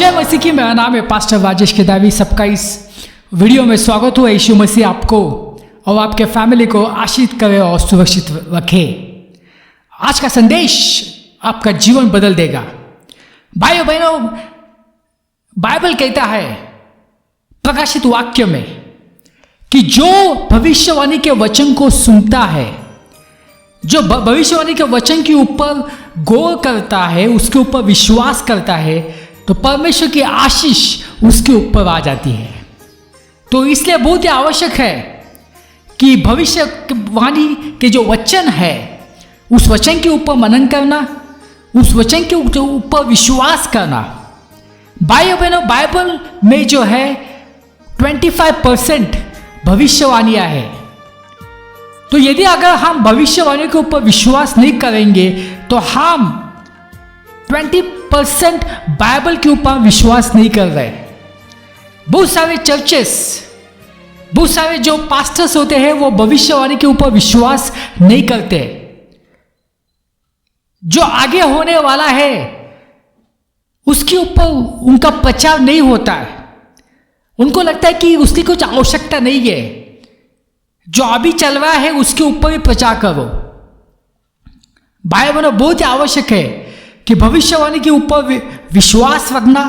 जय मसीह की। मेरा नाम है पास्टर राजेश केदावी। सबका इस वीडियो में स्वागत हो। यीशु मसीह आपको और आपके फैमिली को आशीष करे और सुरक्षित रखे। आज का संदेश आपका जीवन बदल देगा। भाइयों बहनों, बाइबल कहता है प्रकाशित वाक्य में कि जो भविष्यवाणी के वचन को सुनता है, जो भविष्यवाणी के वचन के ऊपर गौर करता है, उसके ऊपर विश्वास करता है, तो परमेश्वर की आशीष उसके ऊपर आ जाती है। तो इसलिए बहुत ही आवश्यक है कि भविष्यवाणी के जो वचन है उस वचन के ऊपर मनन करना, उस वचन के ऊपर विश्वास करना। भाइयों बहनों, बाइबल में जो है 25% भविष्यवाणियां है। तो यदि अगर हम भविष्यवाणी के ऊपर विश्वास नहीं करेंगे तो हम 20% बाइबल के ऊपर विश्वास नहीं कर रहे। बहुत सारे चर्चेस, बहुत सारे जो पास्टर्स होते हैं वो भविष्यवाणी के ऊपर विश्वास नहीं करते। जो आगे होने वाला है उसके ऊपर उनका प्रचार नहीं होता है। उनको लगता है कि उसकी कुछ आवश्यकता नहीं है, जो अभी चल रहा है उसके ऊपर ही प्रचार करो। भाई बहनों, बहुत ही आवश्यक है कि भविष्यवाणी के ऊपर विश्वास रखना।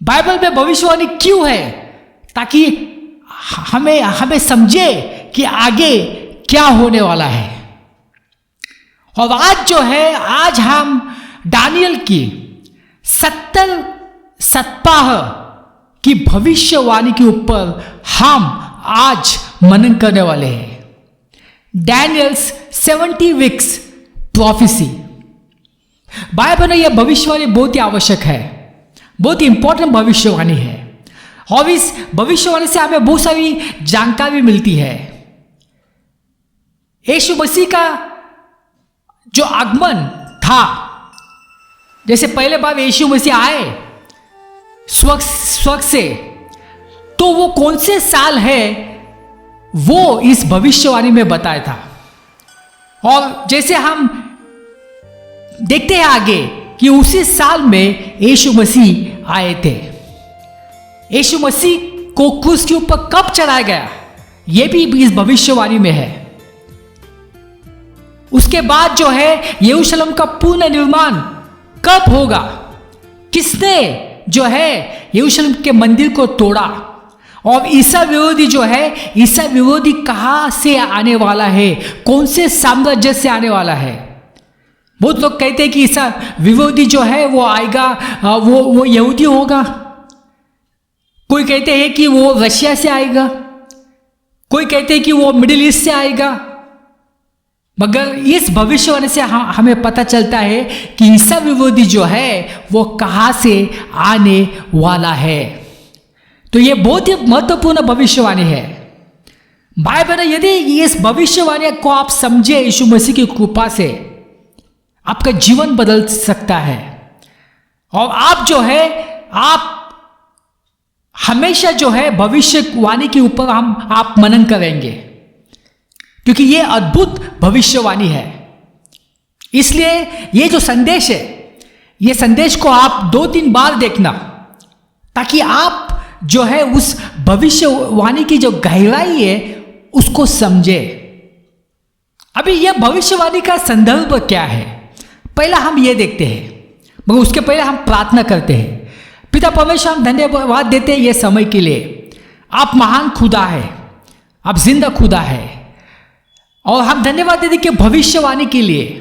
बाइबल में भविष्यवाणी क्यों है? ताकि हमें समझे कि आगे क्या होने वाला है। और आज जो है, आज हम दानियल की 70 सप्ताह की भविष्यवाणी के ऊपर हम आज मनन करने वाले हैं। Daniels 70 weeks prophecy. भाई बहनों, यह भविष्यवाणी बहुत ही आवश्यक है, बहुत ही इंपॉर्टेंट भविष्यवाणी है। और इस भविष्यवाणी से हमें बहुत सारी जानकारी मिलती है। यीशु मसीह का जो आगमन था, जैसे पहले बार यीशु मसीह आए स्वर्ग से, तो वो कौन से साल है वो इस भविष्यवाणी में बताया था। और जैसे हम देखते हैं आगे कि उसी साल में यीशु मसीह आए थे। यीशु मसीह को क्रूस के ऊपर कब चढ़ाया गया, यह भी इस भविष्यवाणी में है। उसके बाद जो है यरूशलेम का पूर्ण निर्माण कब होगा, किसने जो है यरूशलेम के मंदिर को तोड़ा, और ईसा विरोधी जो है, ईसा विरोधी कहां से आने वाला है, कौन से साम्राज्य से आने वाला है। बहुत लोग कहते हैं कि ईसा विरोधी जो है वो आएगा, वो यहूदी होगा। कोई कहते हैं कि वो रशिया से आएगा, कोई कहते हैं कि वो मिडिल ईस्ट से आएगा। मगर इस भविष्यवाणी से हमें पता चलता है कि ईसा विरोधी जो है वो कहां से आने वाला है। तो ये बहुत ही महत्वपूर्ण भविष्यवाणी है। भाई बहनों, यदि इस भविष्यवाणी को आप समझे यीशु मसीह की कृपा से, आपका जीवन बदल सकता है। और आप जो है, आप हमेशा जो है भविष्यवाणी के ऊपर आप मनन करेंगे, क्योंकि ये अद्भुत भविष्यवाणी है। इसलिए ये जो संदेश है, ये संदेश को आप 2-3 बार देखना, ताकि आप जो है उस भविष्यवाणी की जो गहराई है उसको समझे। अभी यह भविष्यवाणी का संदर्भ क्या है, पहला हम ये देखते हैं, मगर उसके पहले हम प्रार्थना करते हैं। पिता परमेश्वर, हम धन्यवाद देते हैं ये समय के लिए। आप महान खुदा है, आप जिंदा खुदा है। और हम धन्यवाद देते हैं कि भविष्यवाणी के लिए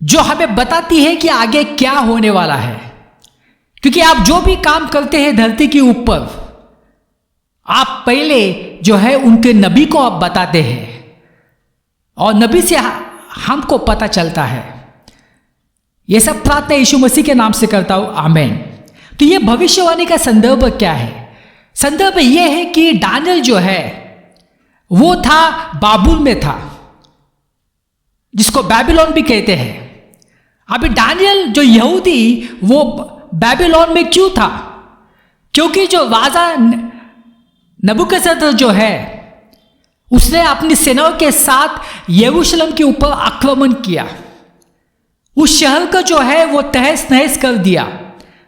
जो हमें बताती है कि आगे क्या होने वाला है। क्योंकि आप जो भी काम करते हैं धरती के ऊपर, आप पहले जो है उनके नबी को आप बताते हैं, और नबी से हमको पता चलता है। यह सब प्रार्थना यीशु मसीह के नाम से करता हूं, आमीन। तो यह भविष्यवाणी का संदर्भ क्या है? संदर्भ यह है कि दानियल जो है वो था बाबुल में था, जिसको बेबीलोन भी कहते हैं। अभी दानियल जो यहूदी वो बेबीलोन में क्यों था? क्योंकि जो राजा नबूकदनेस्सर जो है उसने अपनी सेनाओं के साथ यरूशलेम के ऊपर आक्रमण किया। उस शहर का जो है वो तहस नहस कर दिया।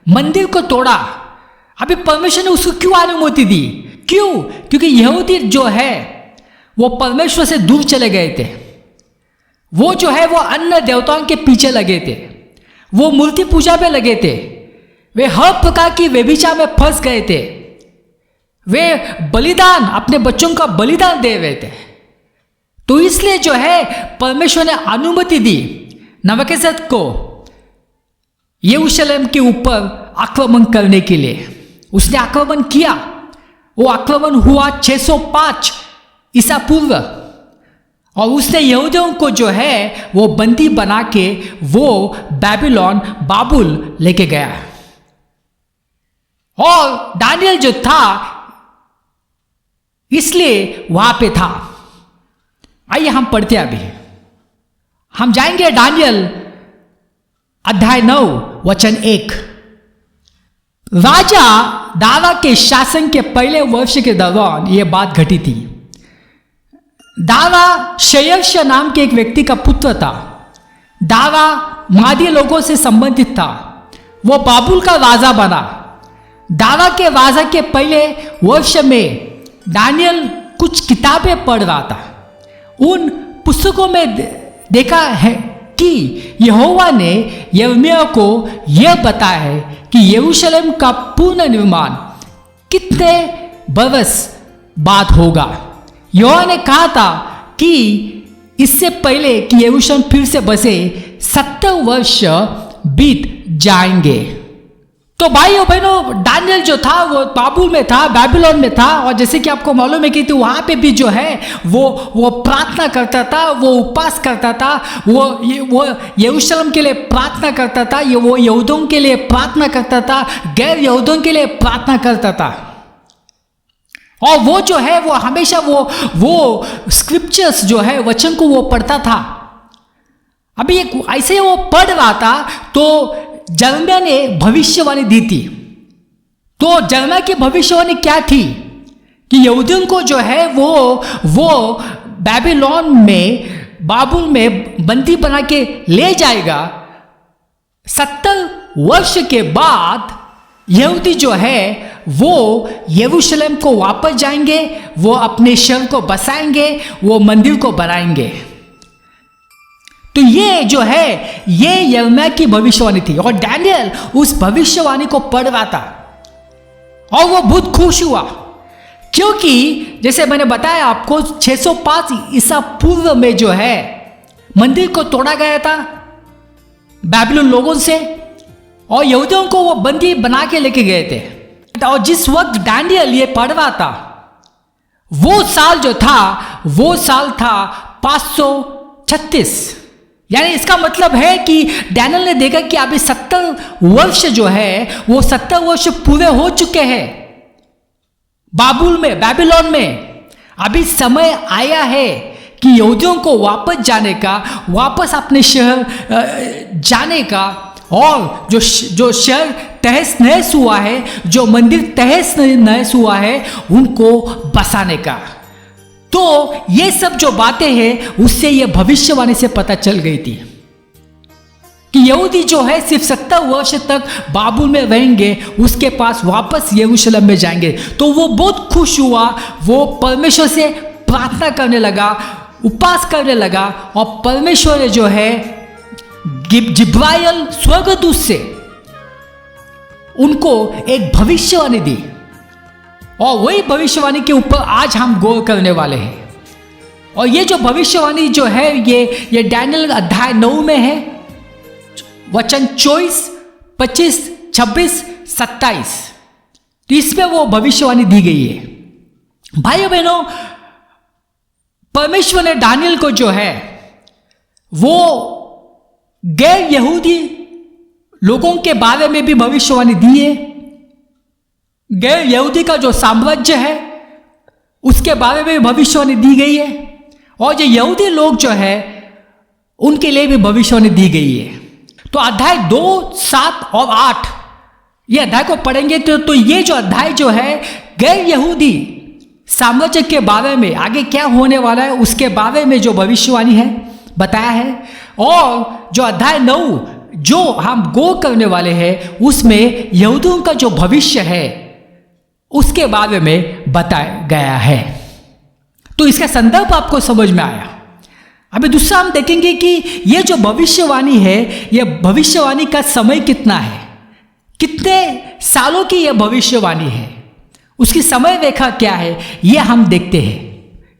मंदिर को तोड़ा। अभी परमेश्वर ने उसको क्यों अनुमति दी? क्यों? क्योंकि यहूदी जो है वो परमेश्वर से दूर चले गए थे। वो जो है वो अन्य देवताओं के पीछे लगे थे, वो मूर्ति पूजा पे लगे थे, वे हर प्रकार की व्यभिचार में फंस गए थे, वे बलिदान, अपने बच्चों का बलिदान दे रहे थे। तो इसलिए जो है परमेश्वर ने अनुमति दी नबूकदनेस्सर को यरूशलेम के ऊपर आक्रमण करने के लिए। उसने आक्रमण किया। वो आक्रमण हुआ 605 ईसा पूर्व, और उसने यहूदियों को जो है वो बंदी बना के वो बेबीलोन, बाबुल लेके गया। और दानियल जो था इसलिए वहां पे था। आइए हम पढ़ते हैं। अभी हम जाएंगे दानियल अध्याय 9 वचन 1। राजा दारा के शासन के पहले वर्ष के दौरान यह बात घटी थी। दारा शयर्ष नाम के एक व्यक्ति का पुत्र था। दारा मादी लोगों से संबंधित था। वो बाबुल का राजा बना। दारा के राजा के पहले वर्ष में दानियल कुछ किताबें पढ़ रहा था। उन पुस्तकों में देखा है कि यहोवा ने यिर्मयाह को यह बताया है कि यरूशलेम का पूर्ण निर्माण कितने बरस बाद होगा। यहोवा ने कहा था कि इससे पहले कि यरूशलेम फिर से बसे 70 वर्ष बीत जाएंगे। तो भाई और बहनों, दानियल जो था वो बाबुल में था, बेबीलोन में था। और जैसे कि आपको मालूम है कि तो वहां पे भी जो है वो प्रार्थना करता था, वो उपवास करता था, वो यरूशलेम के लिए प्रार्थना करता था, वो यहूदियों के लिए प्रार्थना करता था, गैर यहूदियों के लिए प्रार्थना करता था। और वो जो है वो हमेशा वो स्क्रिप्चर्स जो है वचन को वो पढ़ता था। अभी एक ऐसे वो पढ़ रहा था तो यिर्मयाह ने भविष्यवाणी दी थी। तो यिर्मयाह की भविष्यवाणी क्या थी कि यहूदियों को जो है वो बेबीलोन में, बाबुल में बंदी बना के ले जाएगा। 70 वर्ष के बाद यहूदी जो है वो यरूशलेम को वापस जाएंगे, वो अपने शहर को बसाएंगे, वो मंदिर को बनाएंगे। तो ये जो है ये यिर्मयाह की भविष्यवाणी थी। और दानियल उस भविष्यवाणी को पढ़ रहा था और वो बहुत खुश हुआ, क्योंकि जैसे मैंने बताया आपको 605 ईसा पूर्व में जो है मंदिर को तोड़ा गया था बेबीलोन लोगों से, और यहूदियों को वो बंदी बना के लेके गए थे। और जिस वक्त दानियल ये पढ़ रहा था वो साल जो था वो साल था 536। यानी इसका मतलब है कि दानियल ने देखा कि अभी 70 वर्ष जो है वो 70 वर्ष पूरे हो चुके हैं बाबुल में, बेबीलोन में। अभी समय आया है कि यहूदियों को वापस जाने का, वापस अपने शहर जाने का, और जो शहर तहस नहस हुआ है, जो मंदिर तहस नहस हुआ है, उनको बसाने का। तो ये सब जो बातें हैं उससे ये भविष्यवाणी से पता चल गई थी कि यहूदी जो है सिर्फ 70 वर्ष तक बाबुल में रहेंगे, उसके पास वापस यरूशलेम में जाएंगे। तो वो बहुत खुश हुआ, वो परमेश्वर से प्रार्थना करने लगा, उपवास करने लगा, और परमेश्वर ने जो है जिब्राइल स्वर्गदूत से उनको एक भविष्यवाणी दी। और वही भविष्यवाणी के ऊपर आज हम गौर करने वाले हैं। और ये जो भविष्यवाणी जो है ये दानियल अध्याय 9 में है, वचन 24, 25, 26, 27। तो इसमें वो भविष्यवाणी दी गई है। भाइयों बहनों, परमेश्वर ने दानियल को जो है वो गैर यहूदी लोगों के बारे में भी भविष्यवाणी दी है। गैर यहूदी का जो साम्राज्य है उसके बारे में भविष्यवाणी दी गई है, और जो यहूदी लोग जो है उनके लिए भी भविष्यवाणी दी गई है। तो अध्याय 2, 7 और 8 ये अध्याय को पढ़ेंगे तो ये जो अध्याय जो है गैर यहूदी साम्राज्य के बारे में, आगे क्या होने वाला है उसके बारे में जो भविष्यवाणी है बताया है। और जो अध्याय 9 जो हम गो करने वाले हैं उसमें यहूदियों का जो भविष्य है उसके बारे में बताया गया है। तो इसका संदर्भ आपको समझ में आया। अभी दूसरा हम देखेंगे कि यह जो भविष्यवाणी है, यह भविष्यवाणी का समय कितना है, कितने सालों की यह भविष्यवाणी है, उसकी समय रेखा क्या है, यह हम देखते हैं।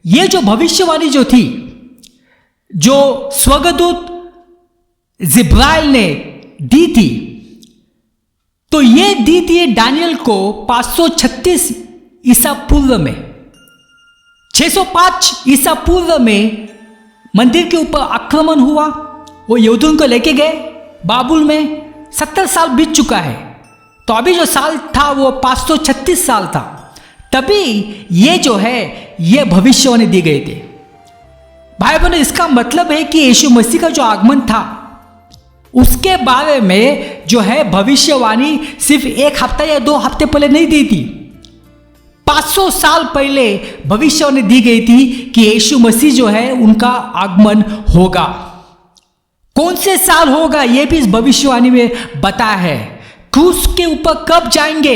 यह जो भविष्यवाणी जो थी, जो स्वर्गदूत जिब्राइल ने दी थी, तो ये दी थी दानियल को 536 ईसा पूर्व में। 605 ईसा पूर्व में मंदिर के ऊपर आक्रमण हुआ, वो यहूदियों को लेके गए बाबुल में। 70 साल बीत चुका है, तो अभी जो साल था वो 536 साल था। तभी ये जो है ये भविष्यवाणी दी गई थी। भाई बहनों, इसका मतलब है कि यीशु मसीह का जो आगमन था उसके बारे में जो है भविष्यवाणी सिर्फ 1 हफ्ता या 2 हफ्ते पहले नहीं दी थी। 500 साल पहले भविष्यवाणी दी गई थी कि यीशु मसीह जो है उनका आगमन होगा। कौन से साल होगा यह भी इस भविष्यवाणी में बताया है। क्रूस के ऊपर कब जाएंगे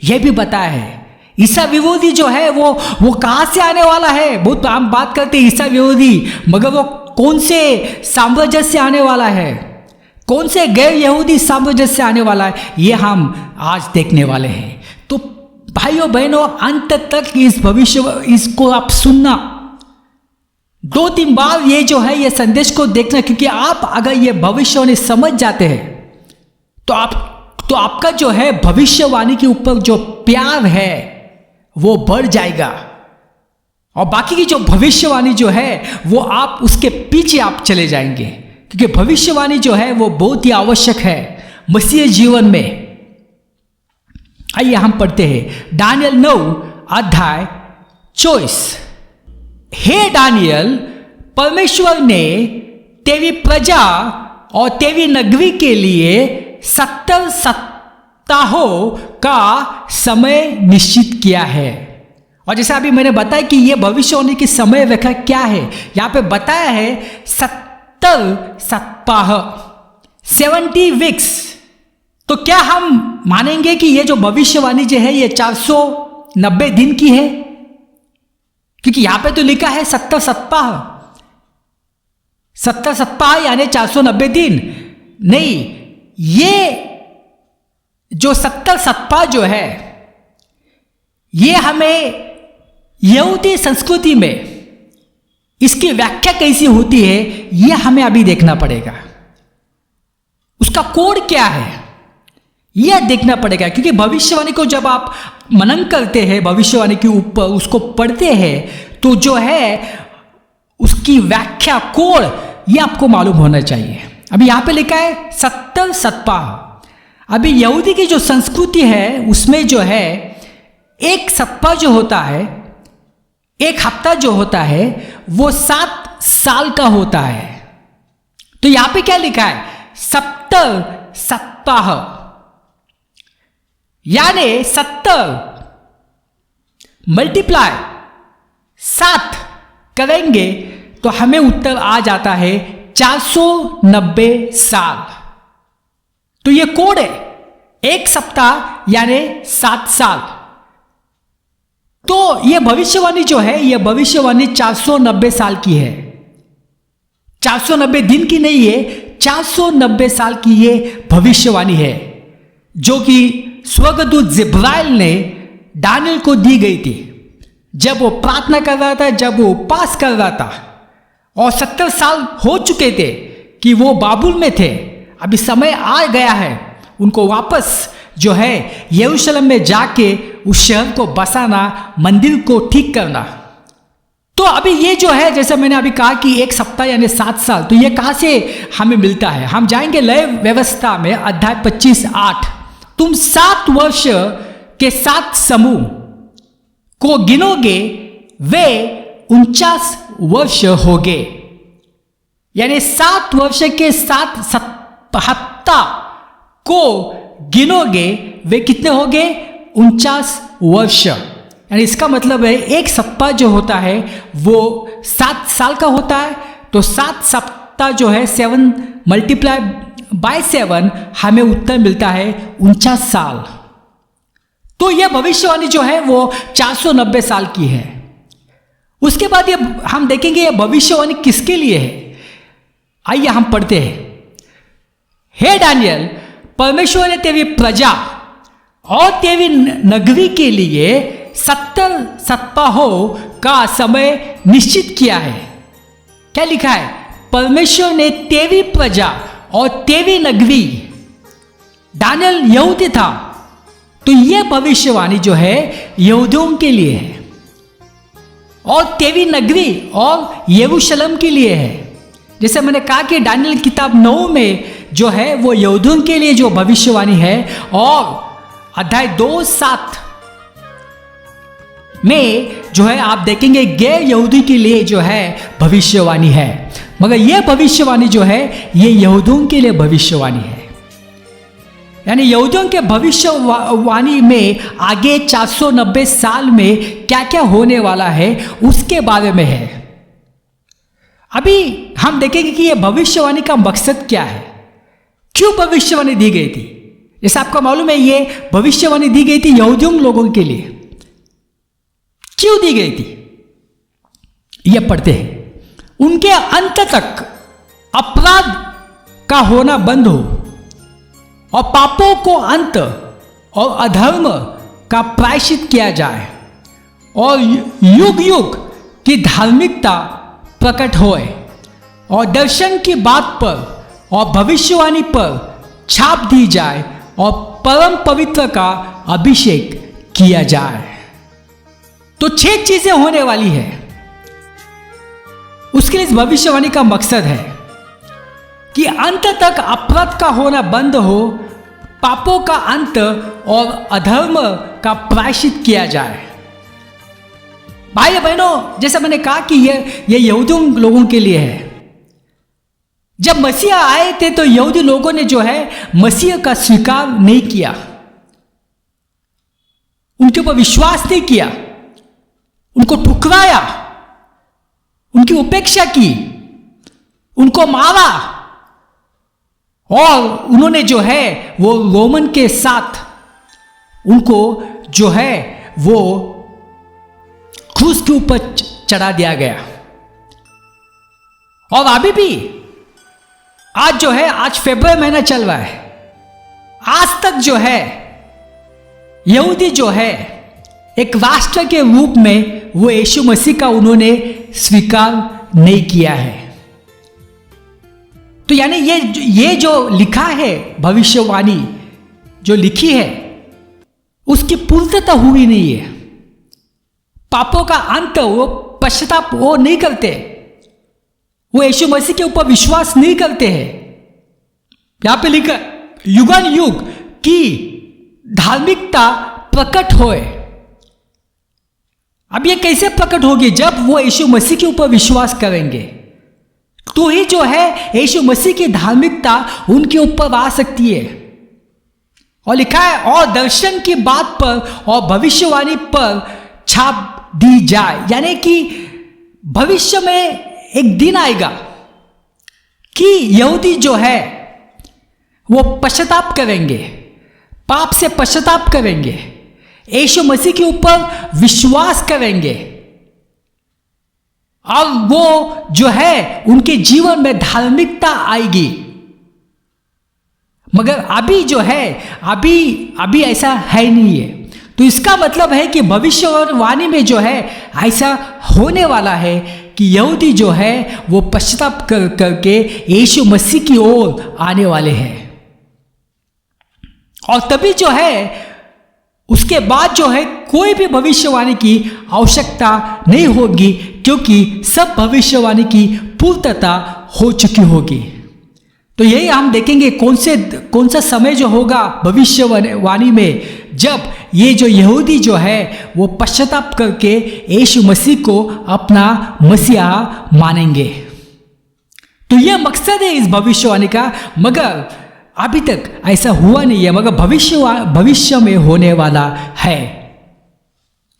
यह भी बताया है। ईसा विरोधी जो है वो कहां से आने वाला है। बहुत हम बात करते हैं ईसा विरोधी, मगर वो कौन से साम्राज्य से आने वाला है, कौन से गैर यहूदी साम्राज्य से आने वाला है, ये हम आज देखने वाले हैं। तो भाइयों बहनों, अंत तक इस भविष्य इसको आप सुनना, 2-3 बार ये जो है ये संदेश को देखना, क्योंकि आप अगर ये भविष्यवाणी समझ जाते हैं तो आपका जो है भविष्यवाणी के ऊपर जो प्यार है वो बढ़ जाएगा, और बाकी की जो भविष्यवाणी जो है वो आप उसके पीछे आप चले जाएंगे, क्योंकि भविष्यवाणी जो है वो बहुत ही आवश्यक है मसीह जीवन में। आइए हम पढ़ते हैं दानियल 9 अध्याय 24। हे दानियल, परमेश्वर ने तेरी प्रजा और तेरी नगरी के लिए 70 सप्ताहों का समय निश्चित किया है। और जैसा अभी मैंने बताया कि यह भविष्यवाणी की समय रेखा क्या है, यहां पे बताया है 70 सप्ताह, 70 वीक्स। तो क्या हम मानेंगे कि यह जो भविष्यवाणी जो है यह 490 दिन की है? क्योंकि यहां पे तो लिखा है 70 सप्ताह, 70 सप्ताह यानी 490 दिन। नहीं, ये जो 70 सप्ताह जो है ये हमें यहूदी संस्कृति में इसकी व्याख्या कैसी होती है यह हमें अभी देखना पड़ेगा। उसका कोड क्या है यह देखना पड़ेगा, क्योंकि भविष्यवाणी को जब आप मनन करते हैं, भविष्यवाणी के ऊपर उसको पढ़ते हैं, तो जो है उसकी व्याख्या कोड यह आपको मालूम होना चाहिए। अभी यहां पे लिखा है 70 सप्ताह। अभी यहूदी की जो संस्कृति है उसमें जो है एक सप्ताह जो होता है, एक हफ्ता जो होता है वो 7 साल का होता है। तो यहां पे क्या लिखा है 70 सप्ताह, यानी 70 मल्टीप्लाई 7 करेंगे तो हमें उत्तर आ जाता है 490 साल। तो ये कोड है, एक सप्ताह यानी 7 साल। तो यह भविष्यवाणी जो है यह भविष्यवाणी 490 साल की है, 490 दिन की नहीं है, 490 साल की ये भविष्यवाणी है, जो कि स्वर्गदूत जिब्राइल ने दानियल को दी गई थी जब वो प्रार्थना कर रहा था, जब वो उपवास कर रहा था, और 70 साल हो चुके थे कि वो बाबुल में थे। अभी समय आ गया है उनको वापस जो है यरूशलेम में जाके उस शहर को बसाना, मंदिर को ठीक करना। तो अभी ये जो है, जैसे मैंने अभी कहा कि एक सप्ताह यानी 7 साल, तो ये कहां से हमें मिलता है? हम जाएंगे लय व्यवस्था में अध्याय 25:8। तुम 7 वर्ष के 7 समूह को गिनोगे, वे 49 वर्ष होंगे। यानी 7 वर्ष के 7 हफ्ता को गिनोगे, वे कितने होंगे? 49 वर्ष। यानी इसका मतलब है एक सप्ताह जो होता है वो 7 साल का होता है, तो 7 सप्ताह जो है 7 मल्टीप्लाई बाय 7 हमें उत्तर मिलता है 49 साल। तो यह भविष्यवाणी जो है वो 490 साल की है। उसके बाद ये हम देखेंगे यह भविष्यवाणी किसके लिए है। आइए हम पढ़ते हैं। हे दानियल, परमेश्वर ने तेरी प्रजा और तेरी नगरी के लिए 70 सप्ताहों का समय निश्चित किया है। क्या लिखा है? परमेश्वर ने तेरी प्रजा और तेरी नगरी, दानियल यहूदी था, तो यह भविष्यवाणी जो है यहूदियों के लिए है, और तेरी नगरी और यरूशलेम के लिए है। जैसे मैंने कहा कि दानियल किताब 9 में जो है वो यहूदियों के लिए जो भविष्यवाणी है, और अध्याय 2:7 में जो है आप देखेंगे गैर यहूदी के लिए जो है भविष्यवाणी है। मगर यह भविष्यवाणी जो है ये यहूदियों के लिए भविष्यवाणी है। यानी यहूदियों के भविष्यवाणी में आगे 490 साल में क्या क्या होने वाला है उसके बारे में है। अभी हम देखेंगे कि यह भविष्यवाणी का मकसद क्या है, क्यों भविष्यवाणी दी गई थी। जैसे आपको मालूम है ये भविष्यवाणी दी गई थी यहूदियों लोगों के लिए। क्यों दी गई थी यह पढ़ते हैं। उनके अंत तक अपराध का होना बंद हो और पापों को अंत और अधर्म का प्रायश्चित किया जाए और युग युग की धार्मिकता प्रकट होए और दर्शन की बात पर और भविष्यवाणी पर छाप दी जाए और परम पवित्र का अभिषेक किया जाए। तो 6 चीजें होने वाली है। उसके लिए इस भविष्यवाणी का मकसद है कि अंत तक अपराध का होना बंद हो, पापों का अंत और अधर्म का प्रायश्चित किया जाए। भाई बहनों, जैसा मैंने कहा कि ये यहूदियों लोगों के लिए है। जब मसीहा आए थे तो यहूदी लोगों ने जो है मसीह का स्वीकार नहीं किया, उनके ऊपर विश्वास नहीं किया, उनको ठुकराया, उनकी उपेक्षा की, उनको मारा, और उन्होंने जो है वो रोमन के साथ उनको जो है वो क्रूस के ऊपर चढ़ा दिया गया। और अभी भी आज जो है, आज फरवरी महीना चल रहा है, आज तक जो है यहूदी जो है एक राष्ट्र के रूप में वो यीशु मसीह का उन्होंने स्वीकार नहीं किया है। तो यानी ये जो लिखा है भविष्यवाणी जो लिखी है उसकी पूर्तता हुई नहीं है। पापों का अंत, वो पश्चाताप वो नहीं करते, वो यीशु मसीह के ऊपर विश्वास नहीं करते हैं। यहां पे लिखा युगान युग की धार्मिकता प्रकट होए। अब ये कैसे प्रकट होगी? जब वो यीशु मसीह के ऊपर विश्वास करेंगे तो ही जो है यीशु मसीह की धार्मिकता उनके ऊपर आ सकती है। और लिखा है और दर्शन की बात पर और भविष्यवाणी पर छाप दी जाए, यानी कि भविष्य में एक दिन आएगा कि यहूदी जो है वो पश्चाताप करेंगे, पाप से पश्चाताप करेंगे, यीशु मसीह के ऊपर विश्वास करेंगे, और वो जो है उनके जीवन में धार्मिकता आएगी। मगर अभी जो है अभी ऐसा है नहीं है। तो इसका मतलब है कि भविष्यवाणी में जो है ऐसा होने वाला है कि यहूदी जो है वो पश्चाताप करके यीशु मसीह की ओर आने वाले हैं। और तभी जो है उसके बाद जो है कोई भी भविष्यवाणी की आवश्यकता नहीं होगी, क्योंकि सब भविष्यवाणी की पूर्तता हो चुकी होगी। तो यही हम देखेंगे कौन सा समय जो होगा भविष्यवाणी में, जब ये जो यहूदी जो है वो पश्चाताप करके यीशु मसीह को अपना मसीहा मानेंगे। तो यह मकसद है इस भविष्यवाणी का, मगर अभी तक ऐसा हुआ नहीं है, मगर भविष्य में होने वाला है।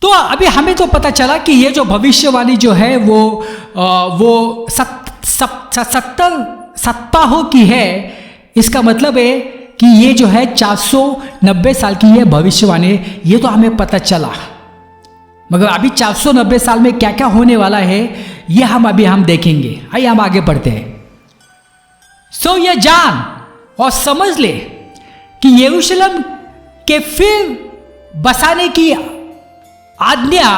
तो अभी हमें तो पता चला कि ये जो भविष्यवाणी जो है वो 70 सप्ताहों की है, इसका मतलब है कि ये जो है 490 साल की ये भविष्यवाणी, ये तो हमें पता चला। मगर अभी 490 साल में क्या क्या होने वाला है ये हम देखेंगे। आइए हम आगे बढ़ते हैं। सो ये जान और समझ ले कि यरूशलेम के फिर बसाने की आज्ञा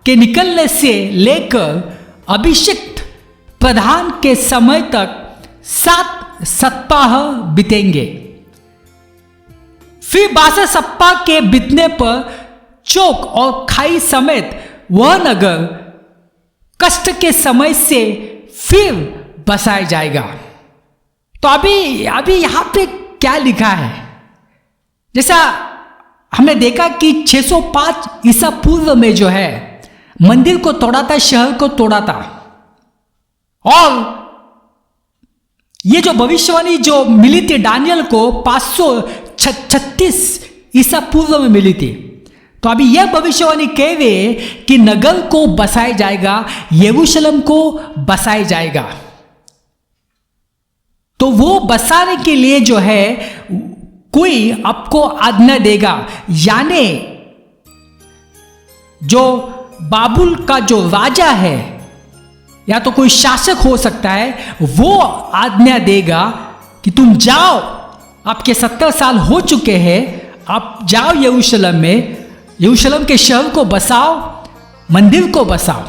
के निकलने से लेकर अभिषिक्त प्रधान के समय तक 7 सप्ताह बीतेंगे। फिर 62 सप्ताह के बीतने पर चौक और खाई समेत वह नगर कष्ट के समय से फिर बसाया जाएगा। तो अभी यहां पे क्या लिखा है? जैसा हमने देखा कि 605 ईसा पूर्व में जो है मंदिर को तोड़ा था, शहर को तोड़ा था, और ये जो भविष्यवाणी जो मिली थी दानियल को 536 ईसा पूर्व में मिली थी। तो अभी यह भविष्यवाणी कह रहे कि नगर को बसाया जाएगा, यरूशलेम को बसाया जाएगा। तो वो बसाने के लिए जो है कोई आपको आज्ञा देगा, यानी जो बाबुल का जो राजा है या तो कोई शासक हो सकता है, वो आज्ञा देगा कि तुम जाओ, आपके 70 साल हो चुके हैं, आप जाओ यरूशलेम में, यरूशलेम के शहर को बसाओ, मंदिर को बसाओ।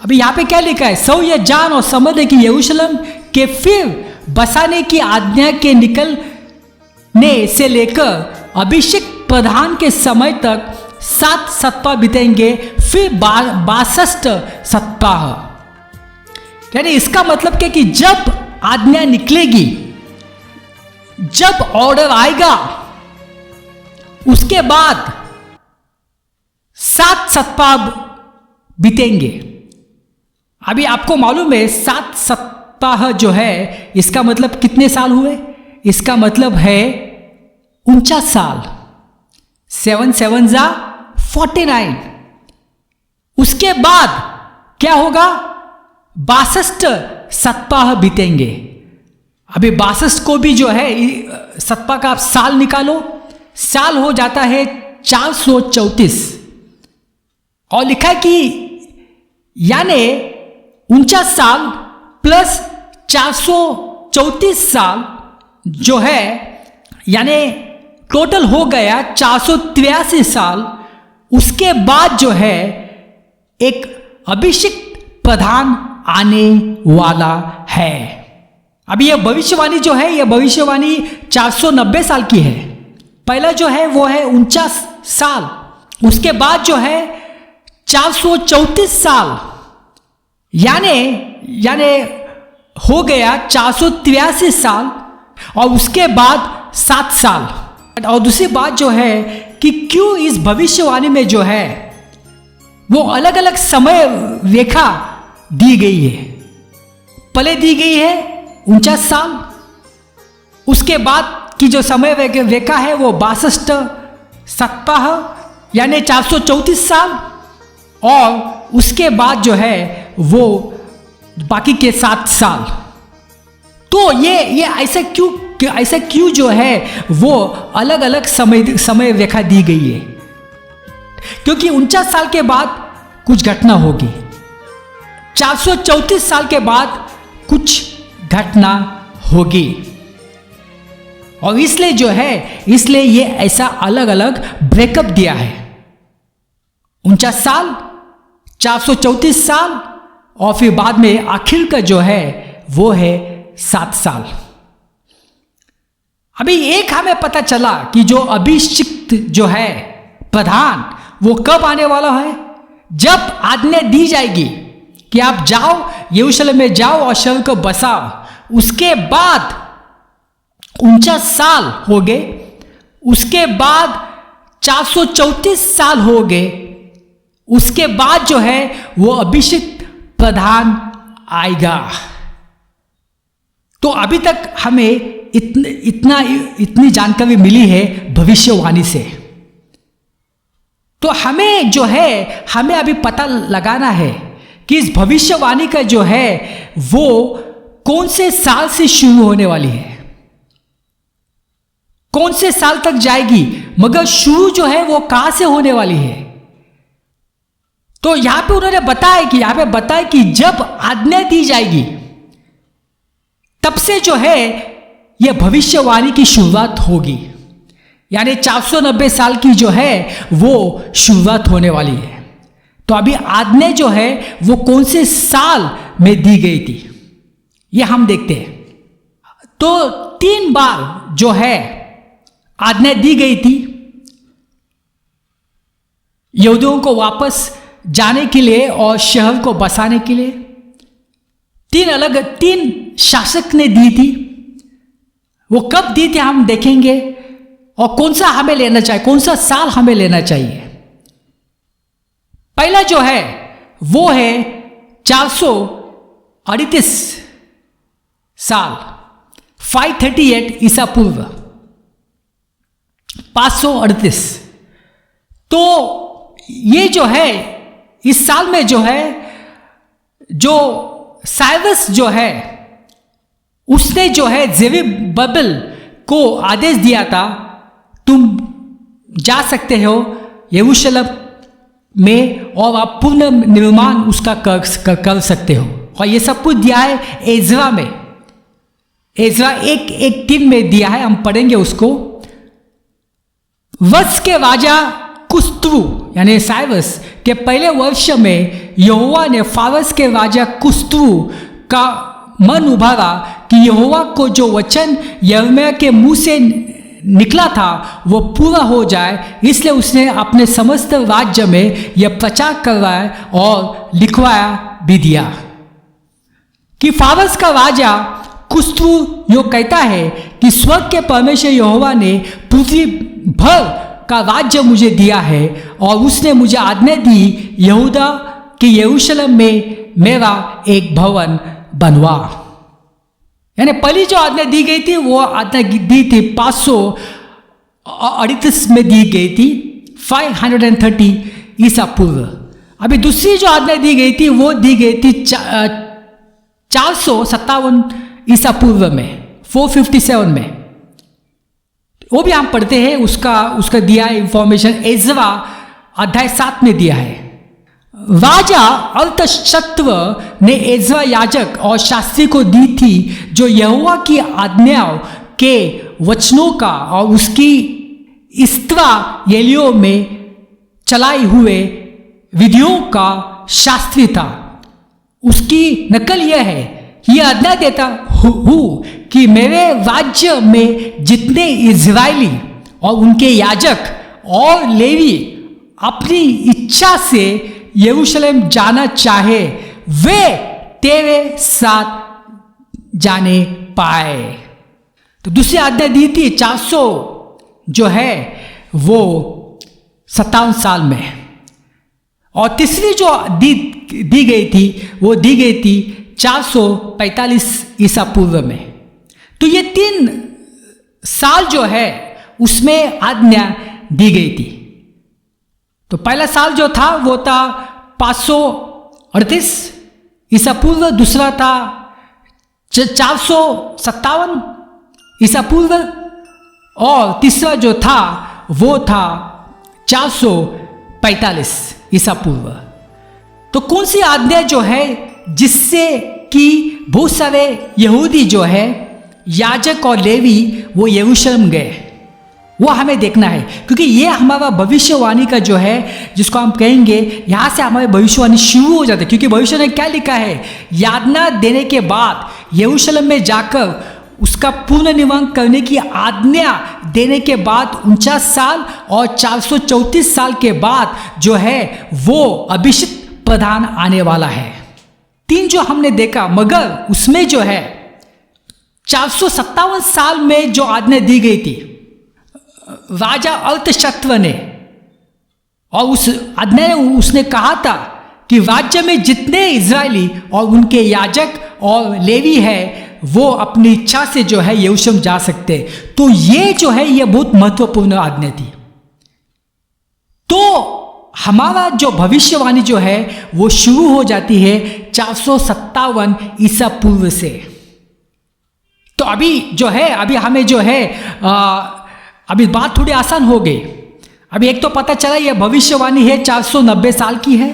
अभी यहां पे क्या लिखा है? सो ये जान और समझ ले कि यरूशलेम के फिर बसाने की आज्ञा के निकलने से लेकर अभिषेक प्रधान के समय तक 7 सप्ताह बीतेंगे, फिर 62 सप्ताह। यानी इसका मतलब क्या कि जब आज्ञा निकलेगी, जब ऑर्डर आएगा, उसके बाद 7 सप्ताह बीतेंगे। अभी आपको मालूम है 7 सप्ताह जो है इसका मतलब कितने साल हुए? इसका मतलब है 49 साल। 7 7 जा 49। उसके बाद क्या होगा? 62 सप्ताह बीतेंगे। अभी 62 को भी जो है सप्ताह का आप साल निकालो, साल हो जाता है 434, और लिखा है कि यानी 49 साल प्लस 434 साल जो है, यानी टोटल हो गया 483 साल। उसके बाद जो है एक अभिषिक्त प्रधान आने वाला है। अभी यह भविष्यवाणी जो है, यह भविष्यवाणी 490 साल की है। पहला जो है वो है 49 साल, उसके बाद जो है 434 साल, यानी हो गया 483 साल, और उसके बाद 7 साल। और दूसरी बात जो है कि क्यों इस भविष्यवाणी में जो है वो अलग अलग समय रेखा दी गई है। पहले दी गई है 49 साल, उसके बाद की जो समय रेखा है वो 62 सप्ताह यानी 434 साल, और उसके बाद जो है वो बाकी के 7 साल। तो ये ऐसा क्यों जो है वो अलग अलग समय रेखा दी गई है? क्योंकि 49 साल के बाद कुछ घटना होगी, 434 साल के बाद कुछ घटना होगी, और इसलिए ये ऐसा अलग अलग ब्रेकअप दिया है। 49 साल, 434 साल, और फिर बाद में आखिर का जो है वो है 7 साल। अभी एक हमें पता चला कि जो अभिषिक्त जो है प्रधान, वो कब आने वाला है? जब आज्ञा दी जाएगी कि आप जाओ, यरूशलेम में जाओ और शहर को बसाओ। उसके बाद 49 साल हो गए, उसके बाद 434 साल हो गए, उसके बाद जो है वो अभिषिक्त प्रधान आएगा। तो अभी तक हमें इतनी जानकारी मिली है भविष्यवाणी से। तो हमें अभी पता लगाना है कि इस भविष्यवाणी का जो है वो कौन से साल से शुरू होने वाली है, कौन से साल तक जाएगी, मगर शुरू जो है वो कहां से होने वाली है। तो यहां पे उन्होंने बताया कि जब आज्ञा दी जाएगी तब से जो है यह भविष्यवाणी की शुरुआत होगी, यानी 490 साल की जो है वो शुरुआत होने वाली है। तो अभी आज्ञा जो है वो कौन से साल में दी गई थी ये हम देखते हैं। तो 3 बार जो है आज्ञा दी गई थी यहूदियों को वापस जाने के लिए और शहर को बसाने के लिए। 3 शासक ने दी थी। वो कब दी थी हम देखेंगे, और कौन सा हमें लेना चाहिए, कौन सा साल हमें लेना चाहिए। पहला जो है वो है 438 साल, 538 ईसा पूर्व, 538। तो ये जो है इस साल में जो है जो साइरस जो है उसने जो है ज़ेरुब्बाबेल को आदेश दिया था, तुम जा सकते हो यरूशलेम में और आप पूर्ण निर्माण उसका कर सकते हो। और ये सब कुछ दिया है एजरा में, एजरा 1:3 में दिया है, हम पढ़ेंगे उसको। वर्ष के राजा कुस्तु यानी साइरस के पहले वर्ष में यहोवा ने फारस के राजा कुस्तु का मन उभारा कि यहोवा को जो वचन यिर्मयाह के मुंह से निकला था वो पूरा हो जाए, इसलिए उसने अपने समस्त राज्य में यह प्रचार करवाया और लिखवाया भी दिया कि फारस का राजा कुस्तु यो कहता है कि स्वर्ग के परमेश्वर यहोवा ने पृथ्वी भर का राज्य मुझे दिया है और उसने मुझे आज्ञा दी यहूदा कि यरूशलेम में मेरा एक भवन बनवा। यानी पहली जो आज्ञा दी गई थी वो आज्ञा दी थी 538 में दी गई थी, 530 ईसा पूर्व। अभी दूसरी जो आज्ञा दी गई थी वो दी गई थी 457 ईसा पूर्व में, 457 में। वो भी हम पढ़ते हैं, उसका दिया है इंफॉर्मेशन, एजरा अध्याय 7 में दिया है। राजा अर्थशस्त्र ने एजरा याजक और शास्त्री को दी थी जो यहोवा की आज्ञाओं के वचनों का और उसकी इस्राएलियों में चलाई हुए विधियों का शास्त्री था। उसकी नकल यह है, यह आज्ञा देता हूँ कि मेरे राज्य में जितने इज़राइली और उनके याजक और लेवी अपनी इच्छा से यरूशलेम जाना चाहे वे तेरे साथ जाने पाए। तो दूसरी आज्ञा दी थी 400 जो है वो 57 साल में, और तीसरी जो दी गई थी वो दी गई थी 445 ईसा पूर्व में। तो ये 3 साल जो है उसमें आज्ञा दी गई थी। तो पहला साल जो था वो था 538 ईसा पूर्व, दूसरा था 457 ईसा पूर्व, और तीसरा जो था वो था 445 ईसा पूर्व। तो कौन सी आज्ञा जो है जिससे कि बहुत सारे यहूदी जो है याजक और लेवी वो यरूशलेम गए, वो हमें देखना है, क्योंकि ये हमारा भविष्यवाणी का जो है जिसको हम कहेंगे यहाँ से हमारी भविष्यवाणी शुरू हो जाती है। क्योंकि भविष्य में क्या लिखा है, यातना देने के बाद यरूशलेम में जाकर उसका पूर्ण निर्माण करने की आज्ञा देने के बाद 49 साल और 434 साल के बाद जो है वो अभिषिक्त प्रधान आने वाला है। 3 जो हमने देखा, मगर उसमें जो है 457 साल में जो आज्ञा दी गई थी राजा अर्थशस्त्र ने, और उस आज्ञा ने उसने कहा था कि राज्य में जितने इजरायली और उनके याजक और लेवी है वो अपनी इच्छा से जो है यरूशलेम जा सकते। तो ये जो है ये बहुत महत्वपूर्ण आज्ञा थी। तो हमारा जो भविष्यवाणी जो है वो शुरू हो जाती है 457 ईसा पूर्व से। तो अभी जो है, अभी हमें जो है अभी बात थोड़ी आसान हो गई। अभी एक तो पता चला यह भविष्यवाणी है 490 साल की है,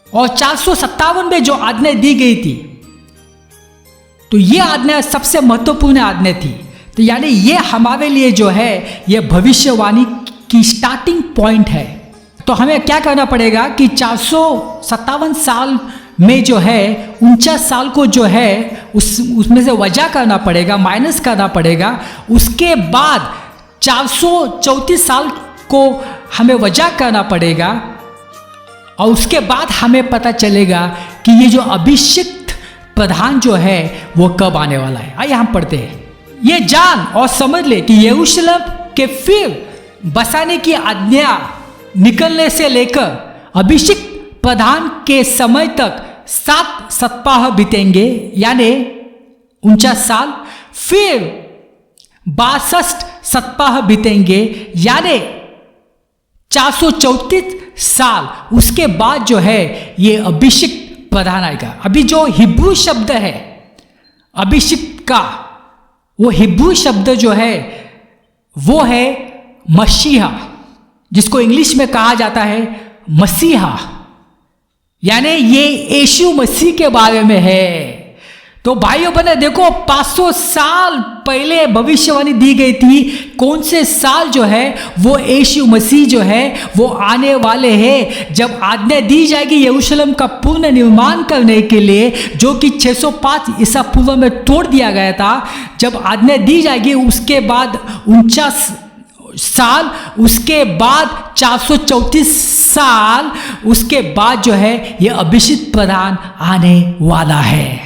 और 457 में जो आज्ञा दी गई थी, तो ये आज्ञा सबसे महत्वपूर्ण आज्ञा थी। तो यानी ये हमारे लिए जो है ये भविष्यवाणी की स्टार्टिंग पॉइंट है। तो हमें क्या करना पड़ेगा कि 457 साल में जो है 49 साल को जो है उसमें से वजह करना पड़ेगा, माइनस करना पड़ेगा। उसके बाद 434 साल को हमें वजह करना पड़ेगा, और उसके बाद हमें पता चलेगा कि ये जो अभिषिक्त प्रधान जो है वो कब आने वाला है। आइए हम पढ़ते हैं। ये जान और समझ ले कि यरूशलेम के फिर बसाने की आज्ञा निकलने से लेकर अभिषिक्त प्रधान के समय तक 7 सप्ताह बीतेंगे, यानी 49 साल, फिर 62 सप्ताह बीतेंगे, यानी 434 साल। उसके बाद जो है ये अभिषिक्त प्रधान आएगा। अभी जो हिब्रू शब्द है अभिषिक्त का, वो हिब्रू शब्द जो है वो है मसीहा, जिसको इंग्लिश में कहा जाता है मसीहा, यानी ये यीशु मसीह के बारे में है। तो भाइयों बहनों देखो, 500 साल पहले भविष्यवाणी दी गई थी। कौन से साल जो है वो यीशु मसीह जो है वो आने वाले हैं, जब आज्ञा दी जाएगी यरूशलेम का पूर्ण निर्माण करने के लिए, जो कि 605 ईसा पूर्व में तोड़ दिया गया था। जब आज्ञा दी जाएगी उसके बाद 49 साल, उसके बाद 434 साल, उसके बाद जो है ये अभिषिक्त प्रधान आने वाला है।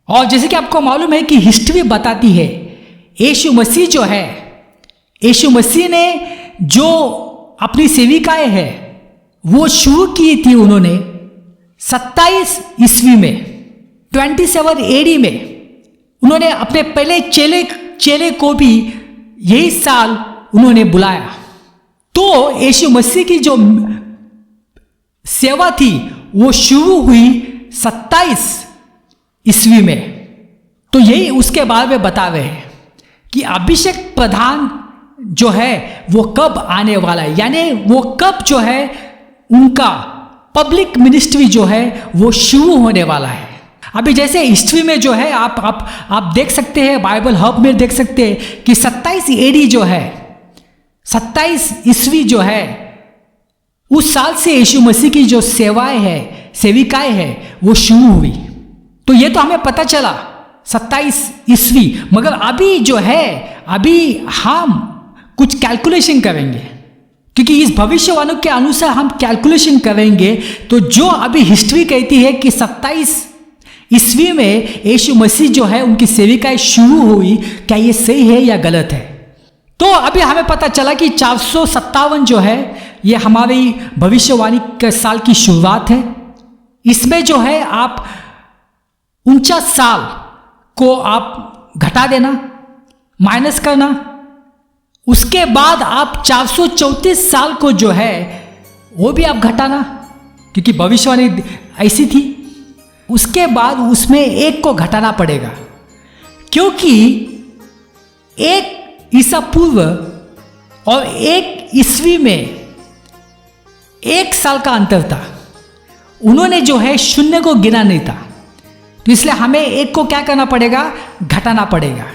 और जैसे कि आपको मालूम है कि हिस्ट्री बताती है यीशु मसीह जो है, यीशु मसीह ने जो अपनी सेविकाएं है वो शुरू की थी उन्होंने 27 ईस्वी में, 27 एडी में। उन्होंने अपने पहले चेले को भी यही साल उन्होंने बुलाया। तो यीशु मसीह की जो सेवा थी वो शुरू हुई 27 ईस्वी में। तो यही उसके बारे में बता रहे हैं कि अभिषेक प्रधान जो है वो कब आने वाला है, यानी वो कब जो है उनका पब्लिक मिनिस्ट्री जो है वो शुरू होने वाला है। अभी जैसे हिस्ट्री में जो है आप देख सकते हैं, बाइबल हब में देख सकते हैं कि 27 एडी जो है, 27 ईस्वी जो है, उस साल से यीशु मसीह की जो सेवाएं है, सेविकाएं है, वो शुरू हुई। तो ये तो हमें पता चला 27 ईस्वी। मगर अभी जो है, अभी हम कुछ कैलकुलेशन करेंगे, क्योंकि इस भविष्यवाणी के अनुसार हम कैलकुलेशन करेंगे। तो जो अभी हिस्ट्री कहती है कि 27 ईस्वी में यीशु मसीह जो है उनकी सेविकाएं शुरू हुई, क्या ये सही है या गलत है? तो अभी हमें पता चला कि 457 जो है ये हमारी भविष्यवाणी के साल की शुरुआत है। इसमें जो है आप 49 साल को आप घटा देना, माइनस करना। उसके बाद आप 434 साल को जो है वो भी आप घटाना, क्योंकि भविष्यवाणी ऐसी थी। उसके बाद उसमें एक को घटाना पड़ेगा, क्योंकि एक ईसा पूर्व और एक ईस्वी में 1 साल का अंतर था। उन्होंने जो है 0 को गिना नहीं था, तो इसलिए हमें एक को क्या करना पड़ेगा, घटाना पड़ेगा।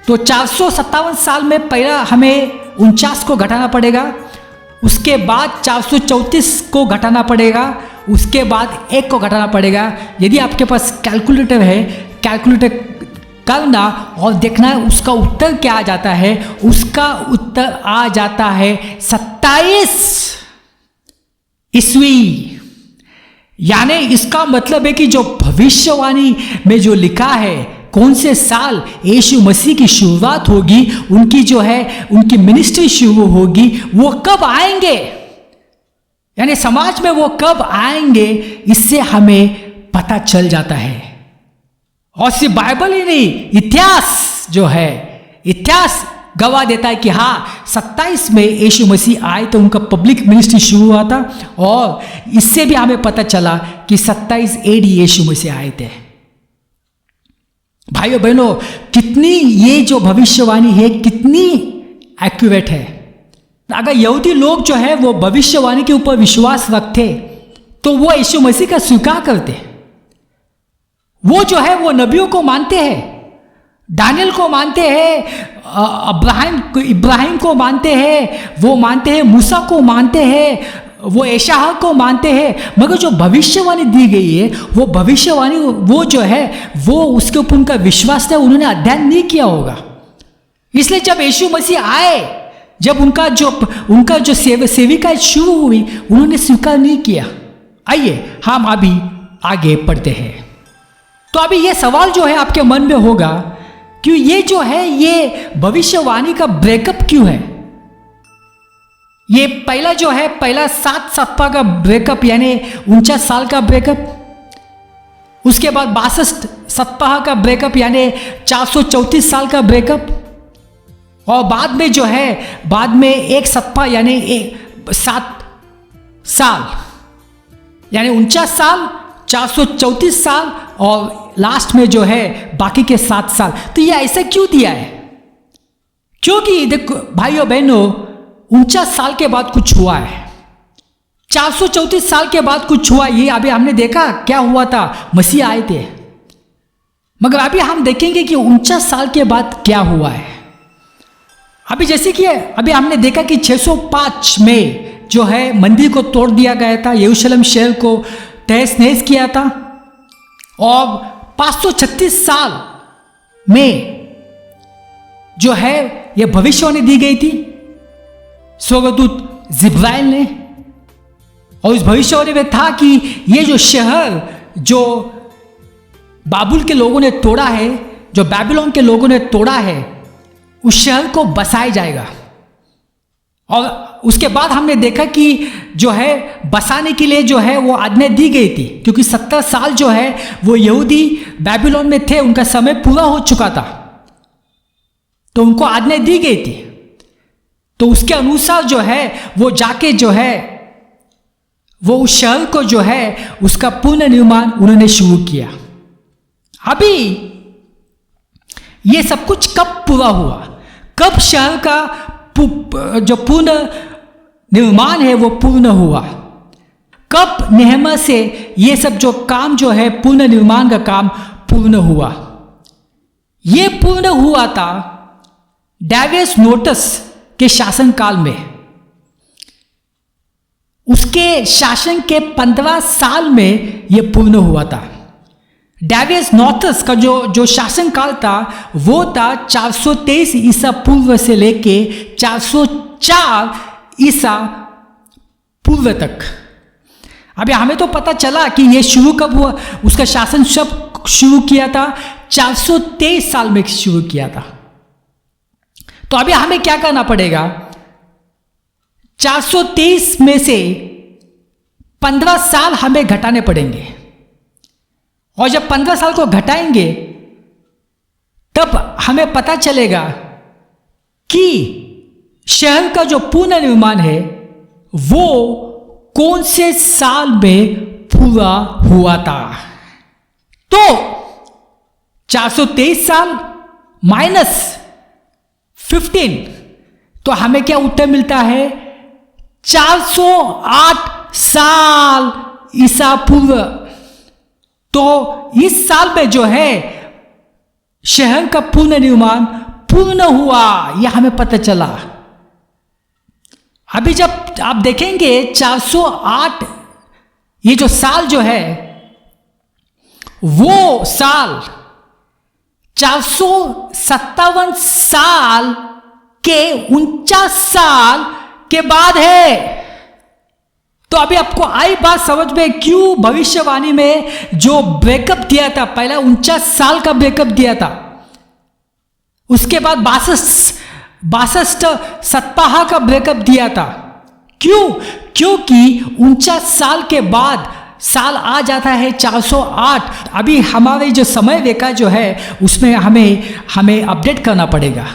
तो 457 साल में पहला हमें 49 को घटाना पड़ेगा, उसके बाद 434 को घटाना पड़ेगा, उसके बाद 1 को घटाना पड़ेगा। यदि आपके पास कैलकुलेटर है, कैलकुलेटर करना और देखना उसका उत्तर क्या आ जाता है। उसका उत्तर आ जाता है 27 ईस्वी। यानी इसका मतलब है कि जो भविष्यवाणी में जो लिखा है, कौन से साल यीशु मसीह की शुरुआत होगी, उनकी जो है उनकी मिनिस्ट्री शुरू होगी, वो कब आएंगे, यानी समाज में वो कब आएंगे, इससे हमें पता चल जाता है। और सिर्फ बाइबल ही नहीं, इतिहास जो है, इतिहास गवाह देता है कि हाँ 27 में यीशु मसीह आए तो उनका पब्लिक मिनिस्ट्री शुरू हुआ था। और इससे भी हमें पता चला कि 27 एडी यीशु मसीह आए थे। भाइयों बहनों, कितनी ये जो भविष्यवाणी है कितनी एक्यूरेट है। अगर यहूदी लोग जो है वो भविष्यवाणी के ऊपर विश्वास रखते तो वो यीशु मसीह का स्वीकार करते। वो जो है वो नबियों को मानते हैं, दानियल को मानते हैं, इब्राहिम को मानते हैं, वो मानते हैं मूसा को मानते हैं, वो एशाह को मानते हैं। मगर जो भविष्यवाणी दी गई है वो भविष्यवाणी वो जो है वो उसके ऊपर उनका विश्वास था, उन्होंने अध्ययन नहीं किया होगा। इसलिए जब यीशु मसीह आए, जब उनका जो सेविका शुरू हुई, उन्होंने स्वीकार नहीं किया। आइए हम अभी आगे पढ़ते हैं। तो अभी ये सवाल जो है आपके मन में होगा कि ये जो है ये भविष्यवाणी का ब्रेकअप क्यों है। ये पहला जो है पहला 7 सप्ताह का ब्रेकअप यानी 49 साल का ब्रेकअप, उसके बाद 62 सप्ताह का ब्रेकअप यानी 434 साल का ब्रेकअप, और बाद में जो है बाद में 1 सप्ताह यानी 7 साल यानी 49 साल, 434 साल और लास्ट में जो है बाकी के 7 साल। तो ये ऐसा क्यों दिया है? क्योंकि देखो भाइयों बहनों, 49 साल के बाद कुछ हुआ है, 434 साल के बाद कुछ हुआ। ये अभी हमने देखा क्या हुआ था, मसीह आए थे। मगर अभी हम देखेंगे कि 49 साल के बाद क्या हुआ है। अभी जैसे कि अभी हमने देखा कि 605 में जो है मंदिर को तोड़ दिया गया था, यरूशलेम शहर को तहस नहस किया था, और 536 साल में जो है यह भविष्यवाणी दी गई थी स्वर्गदूत जिब्राइल ने। और इस भविष्यवाणी में था कि ये जो शहर जो बाबुल के लोगों ने तोड़ा है, जो बेबीलोन के लोगों ने तोड़ा है, उस शहर को बसाया जाएगा। और उसके बाद हमने देखा कि जो है बसाने के लिए जो है वो आज्ञा दी गई थी, क्योंकि 70 साल जो है वो यहूदी बेबीलोन में थे, उनका समय पूरा हो चुका था, तो उनको आज्ञा दी गई थी। तो उसके अनुसार जो है वो जाके जो है वो उस शहर को जो है उसका पुनर्निर्माण उन्होंने शुरू किया। अभी ये सब कुछ कब पूरा हुआ, कब शहर का जो पूर्ण निर्माण है वो पूर्ण हुआ, कब नेहमा से ये सब जो काम जो है पूर्ण निर्माण का काम पूर्ण हुआ? ये पूर्ण हुआ था डेरियस नोटस के शासन काल में। उसके शासन के 15 साल में यह पूर्ण हुआ था। डेरियस नोटस का जो शासन काल था वो था 423 ईसा पूर्व से लेके 404 ईसा पूर्व तक। अभी हमें तो पता चला कि ये शुरू कब हुआ, उसका शासन सब शुरू किया था 423 साल में शुरू किया था। तो अभी हमें क्या करना पड़ेगा, 423 में से 15 साल हमें घटाने पड़ेंगे, और जब 15 साल को घटाएंगे तब हमें पता चलेगा कि शहर का जो पुनर्निर्माण है वो कौन से साल में पूरा हुआ था। तो 423 साल माइनस 15, तो हमें क्या उत्तर मिलता है, 408 साल ईसा पूर्व। तो इस साल में जो है शहर का पुनर्निर्माण पूर्ण हुआ, यह हमें पता चला। अभी जब आप देखेंगे 408 ये जो साल जो है वो साल 457 साल के 49 साल के बाद है। तो अभी आपको आई बात समझ में, क्यों भविष्यवाणी में जो ब्रेकअप दिया था, पहला 49 साल का ब्रेकअप दिया था, उसके बाद 62 सप्ताह का ब्रेकअप दिया था। क्यों? क्योंकि 49 साल के बाद साल आ जाता है 408। अभी हमारे जो समय रेखा जो है उसमें हमें अपडेट करना पड़ेगा।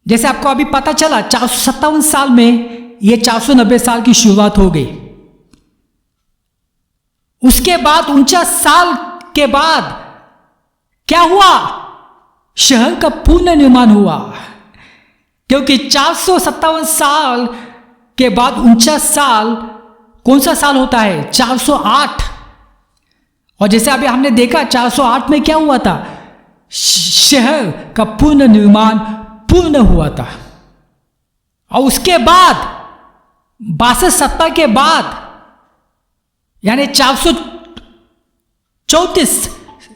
जैसे आपको अभी पता चला 457 साल में ये 490 साल की शुरुआत हो गई। उसके बाद 49 साल के बाद क्या हुआ? शहर का पुनर्निर्माण हुआ, क्योंकि 457 साल के बाद 49 साल कौन सा साल होता है? 408। और जैसे अभी हमने देखा 408 में क्या हुआ था? शहर का पुनर्निर्माण पूर्ण हुआ था। और उसके बाद 62 सप्ताह के बाद यानी 434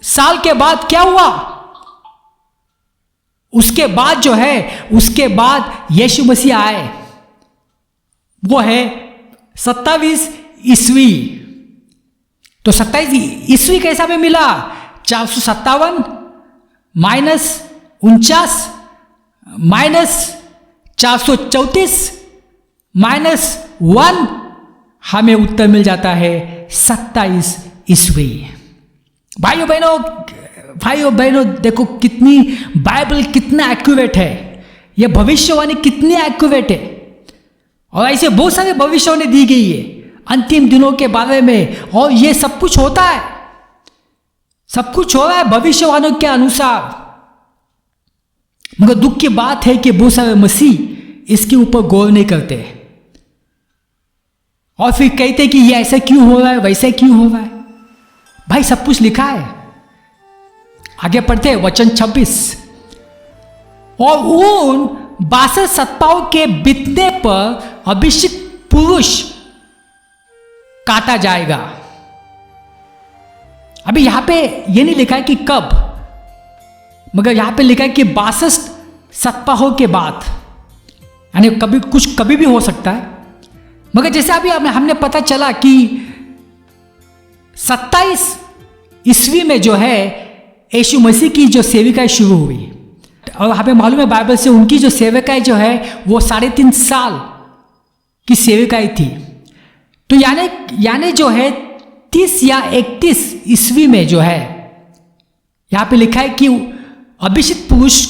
साल के बाद क्या हुआ? उसके बाद जो है, उसके बाद यीशु मसीह आए, वो है 27 ईस्वी। तो 27 ईस्वी कैसा में मिला? 457 माइनस 49 माइनस 434 माइनस 1, हमें उत्तर मिल जाता है 27 ईस्वी। भाइयों बहनों, देखो कितनी बाइबल कितना एक्यूरेट है, यह भविष्यवाणी कितनी एक्यूरेट है। और ऐसे बहुत सारे भविष्यवाणी दी गई है अंतिम दिनों के बारे में, और ये सब कुछ होता है, सब कुछ हो रहा है भविष्यवाणियों के अनुसार। मगर दुख की बात है कि बहुत सारे मसीह इसके ऊपर गौर नहीं करते और फिर कहते कि ये ऐसा क्यों हो रहा है, वैसा क्यों हो रहा है। भाई सब कुछ लिखा है। आगे पढ़ते हैं वचन 26। और उन 62 सप्ताहों के बीतने पर अभिषिक्त पुरुष काटा जाएगा। अभी यहां पे ये नहीं लिखा है कि कब, मगर यहां पे लिखा है कि 62 सप्ताहों के बाद, यानी कभी कुछ कभी भी हो सकता है। मगर जैसे अभी हमने पता चला कि 27 ईस्वी में जो है यीशु मसीह की जो सेविकाएं शुरू हुई, और हमें मालूम है बाइबल से उनकी जो सेविकाएं जो है वो 3.5 साल की सेविकाएं थी। तो यानी जो है 30 या 31 ईस्वी में जो है यहां पे लिखा है कि अभिषिक्त पुरुष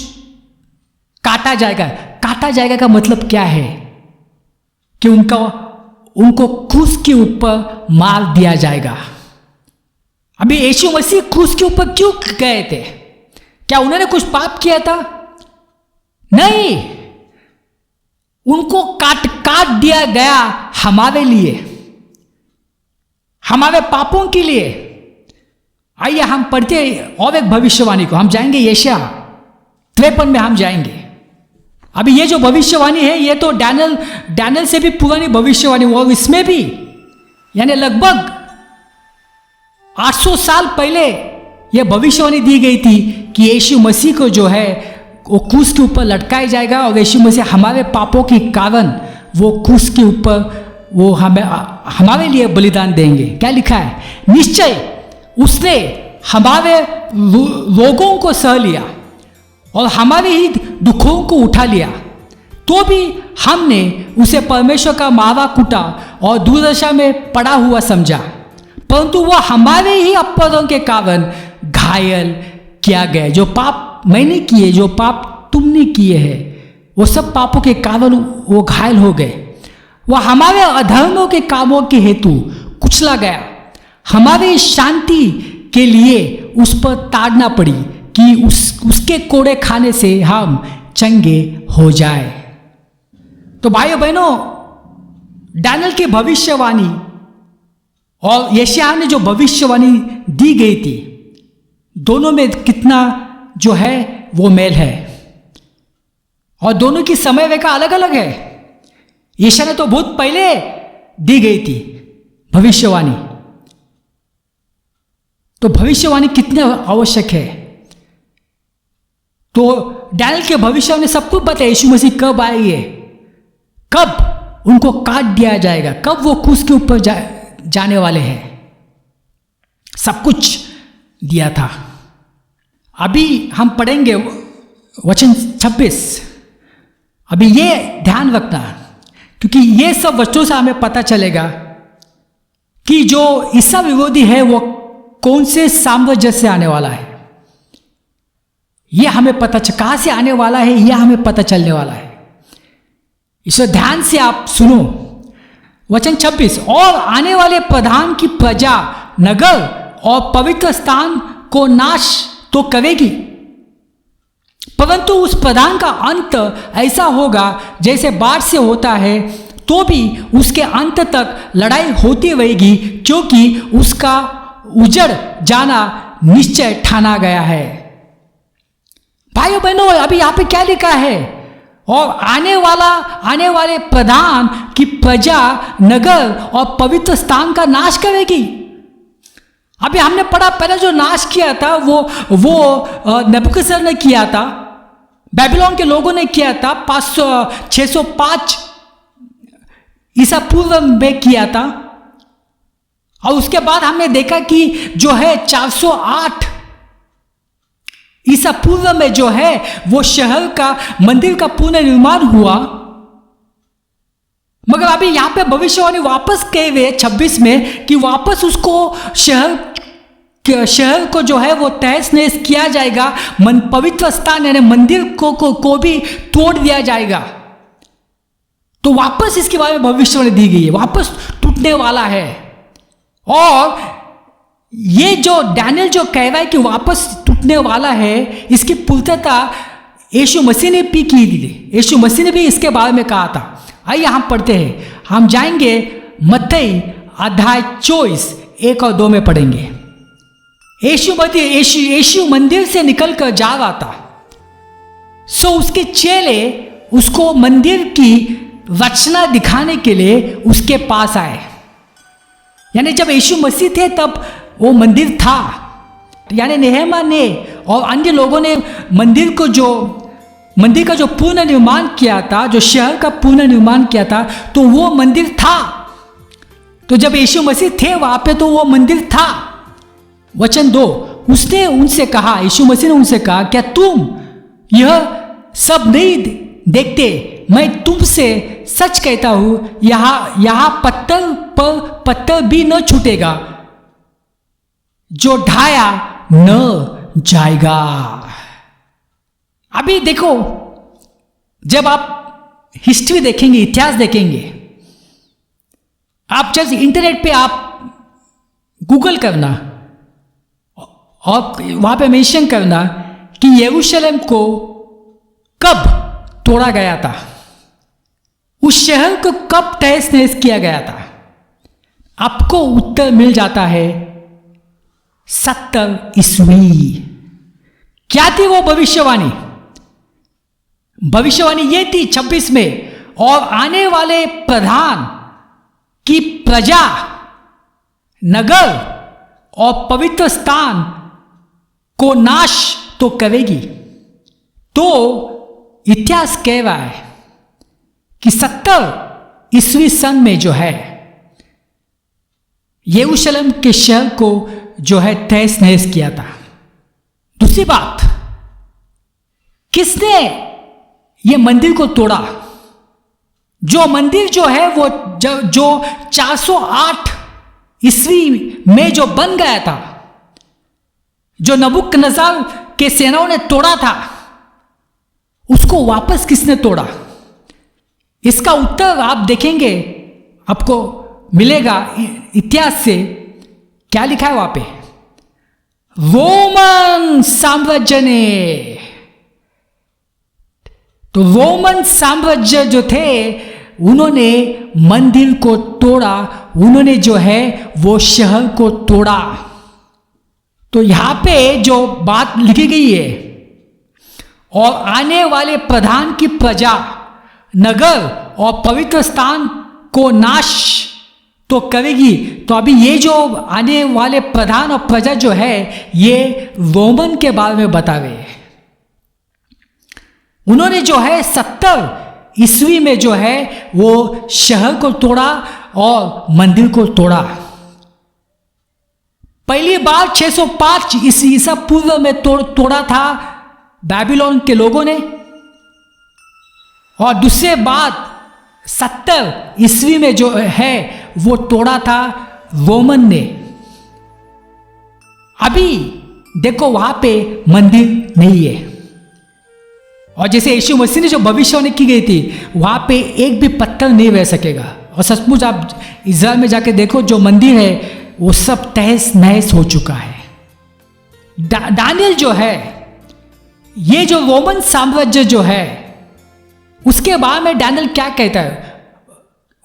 काटा जाएगा। काटा जाएगा का मतलब क्या है? कि उनको क्रूस के ऊपर मार दिया जाएगा। अभी यीशु मसीह क्रूस के ऊपर क्यों गए थे? क्या उन्होंने कुछ पाप किया था? नहीं, उनको काट दिया गया हमारे लिए, हमारे पापों के लिए। आइए हम पढ़ते और एक भविष्यवाणी को, हम जाएंगे यशायाह 53 में हम जाएंगे। अभी ये जो भविष्यवाणी है ये तो डैनियल से भी पुरानी भविष्यवाणी, और इसमें भी यानी लगभग 800 साल पहले यह भविष्यवाणी दी गई थी कि यीशु मसीह को जो है वो क्रूस के ऊपर लटकाया जाएगा, और यीशु मसीह हमारे पापों के कारण वो क्रूस के ऊपर वो हमारे लिए बलिदान देंगे। क्या लिखा है? निश्चय उसने हमारे रोगों को सह लिया और हमारे ही दुखों को उठा लिया, तो भी हमने उसे परमेश्वर का मारा कूटा और दुर्दशा में पड़ा हुआ समझा, परंतु वह हमारे ही अपराधों के कारण घायल किया गया। जो पाप मैंने किए, जो पाप तुमने किए हैं, वो सब पापों के कारण वो घायल हो गए। वह हमारे अधर्मों के कामों के हेतु कुचला गया, हमारी शांति के लिए उस पर ताड़ना पड़ी कि उसके कोड़े खाने से हम चंगे हो जाए। तो भाइयों बहनों, डैनियल की भविष्यवाणी और यशायाह ने जो भविष्यवाणी दी गई थी, दोनों में कितना जो है वो मेल है, और दोनों की समय रेखा अलग अलग है। यशायाह ने तो बहुत पहले दी गई थी भविष्यवाणी, तो भविष्यवाणी कितनी आवश्यक है। तो डैनियल के भविष्यवाणी सब कुछ बताया, यीशु मसीह कब आएंगे, कब उनको काट दिया जाएगा, कब वो क्रूस के ऊपर जाने वाले हैं, सब कुछ दिया था। अभी हम पढ़ेंगे वचन 26। अभी ये ध्यान रखना, क्योंकि ये सब वचनों से हमें पता चलेगा कि जो ईसा विरोधी है वो कौन से साम्राज्य से आने वाला है। ये हमें पता कहां से आने वाला है, यह हमें पता चलने वाला है। इसे ध्यान से आप सुनो। वचन 26, और आने वाले प्रधान की प्रजा नगर और पवित्र स्थान को नाश तो करेगी, परंतु उस प्रधान का अंत ऐसा होगा जैसे बाढ़ से होता है, तो भी उसके अंत तक लड़ाई होती रहेगी, क्योंकि उसका उजड़ जाना निश्चय ठाना गया है। भाइयों बहनों, अभी यहाँ पे क्या लिखा है? और आने वाले प्रधान की प्रजा नगर और पवित्र स्थान का नाश करेगी। अभी हमने पढ़ा, पहले जो नाश किया था वो नबूकदनेस्सर ने किया था, बेबीलोन के लोगों ने किया था, 605 ईसा पूर्व में किया था। और उसके बाद हमने देखा कि जो है 408 ईसा पूर्व में जो है वो शहर का मंदिर का पुनर्निर्माण हुआ। मगर अभी यहां पे भविष्यवाणी वापस कहे हुए 26 में कि वापस उसको शहर को जो है वो तहस नहस किया जाएगा, पवित्र स्थान यानी मंदिर को भी तोड़ दिया जाएगा। तो वापस इसके बारे में भविष्यवाणी दी गई है, वापस टूटने वाला है। और ये जो डैनियल जो कह रहा है कि वापस टूटने वाला है, इसकी पूर्तता यीशु मसीह ने भी की थी। यीशु मसीह ने भी इसके बारे में कहा था। आइए हम पढ़ते हैं, हम जाएंगे मत्ती अध्याय 24 1 और 2 में पढ़ेंगे। यीशु मंदिर से निकलकर जा रहा था, सो उसके चेले उसको मंदिर की रचना दिखाने के लिए उसके पास आए। यानी जब यीशु मसीह थे तब वो मंदिर था, यानी नेहमा ने और अन्य लोगों ने मंदिर का जो पुनर्निर्माण किया था, जो शहर का पुनर्निर्माण किया था, तो वो मंदिर था। तो जब यीशु मसीह थे वहां पे तो वो मंदिर था। वचन 2, उसने उनसे कहा, यीशु मसीह ने उनसे कहा, क्या तुम यह सब नहीं देखते? मैं तुमसे सच कहता हूं, यहां पत्थर पर पत्थर भी न छूटेगा जो ढाया न जाएगा। अभी देखो, जब आप हिस्ट्री देखेंगे, इतिहास देखेंगे, आप जस्ट इंटरनेट पे आप गूगल करना और वहां पे मेंशन करना कि यरूशलेम को कब तोड़ा गया था, उस शहर को कब तहस नहस किया गया था, आपको उत्तर मिल जाता है 70 ईस्वी। क्या थी वो भविष्यवाणी? भविष्यवाणी ये थी 26 में, और आने वाले प्रधान की प्रजा नगर और पवित्र स्थान को नाश तो करेगी। तो इतिहास कह रहा है कि 70 ईस्वी सन में जो है यरूशलेम के शहर को जो है तहस नहस किया था। दूसरी बात, किसने ये मंदिर को तोड़ा? जो मंदिर जो है वो जो 408 ईस्वी में जो बन गया था, जो नबूकदनेस्सर के सेनाओं ने तोड़ा था, उसको वापस किसने तोड़ा? इसका उत्तर आप देखेंगे, आपको मिलेगा इतिहास से। क्या लिखा है वहां पे? रोमन साम्राज्य ने। तो रोमन साम्राज्य जो थे उन्होंने मंदिर को तोड़ा, उन्होंने जो है वो शहर को तोड़ा। तो यहां पे जो बात लिखी गई है, और आने वाले प्रधान की प्रजा नगर और पवित्र स्थान को नाश तो करेगी। तो अभी ये जो आने वाले प्रधान और प्रजा जो है ये रोमन के बारे में बता रहे हैं। उन्होंने जो है 70 ईस्वी में जो है वो शहर को तोड़ा और मंदिर को तोड़ा। पहली बार 605 ईसा पूर्व में तोड़ा था बेबीलोन के लोगों ने, और दूसरे बार 70 ईस्वी में जो है वो तोड़ा था रोमन ने। अभी देखो वहां पे मंदिर नहीं है, और जैसे यीशु मसीह ने जो भविष्यवाणी की गई थी वहां पे एक भी पत्थर नहीं रह सकेगा। और सचमुच आप इज़राइल में जाके देखो, जो मंदिर है वो सब तहस नहस हो चुका है। दानियल जो है, ये जो रोमन साम्राज्य जो है उसके बारे में दानियल क्या कहता है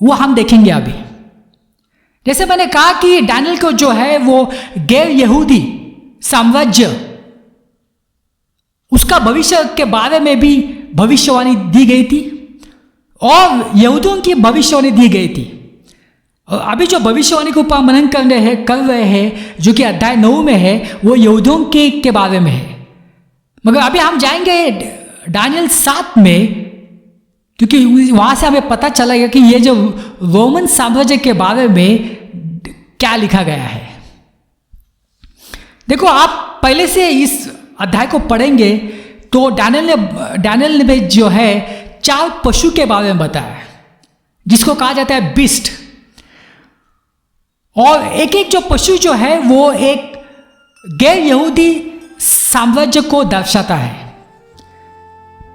वो हम देखेंगे अभी। जैसे मैंने कहा कि दानियल को जो है वो गैर यहूदी साम्राज्य, उसका भविष्य के बारे में भी भविष्यवाणी दी गई थी और यहूदियों की भविष्यवाणी दी गई थी। और अभी जो भविष्यवाणी के ऊपर मनन कर रहे हैं जो कि अध्याय 9 में है, वो यहूदियों के बारे में है। मगर अभी हम जाएंगे दानियल 7 में, क्योंकि वहां से हमें पता चलेगा कि ये जो रोमन साम्राज्य के बारे में क्या लिखा गया है। देखो, आप पहले से इस अध्याय को पढ़ेंगे तो दानियल ने जो है 4 पशु के बारे में बताया, जिसको कहा जाता है बिस्ट। और एक एक जो पशु जो है वो एक गैर यहूदी साम्राज्य को दर्शाता है।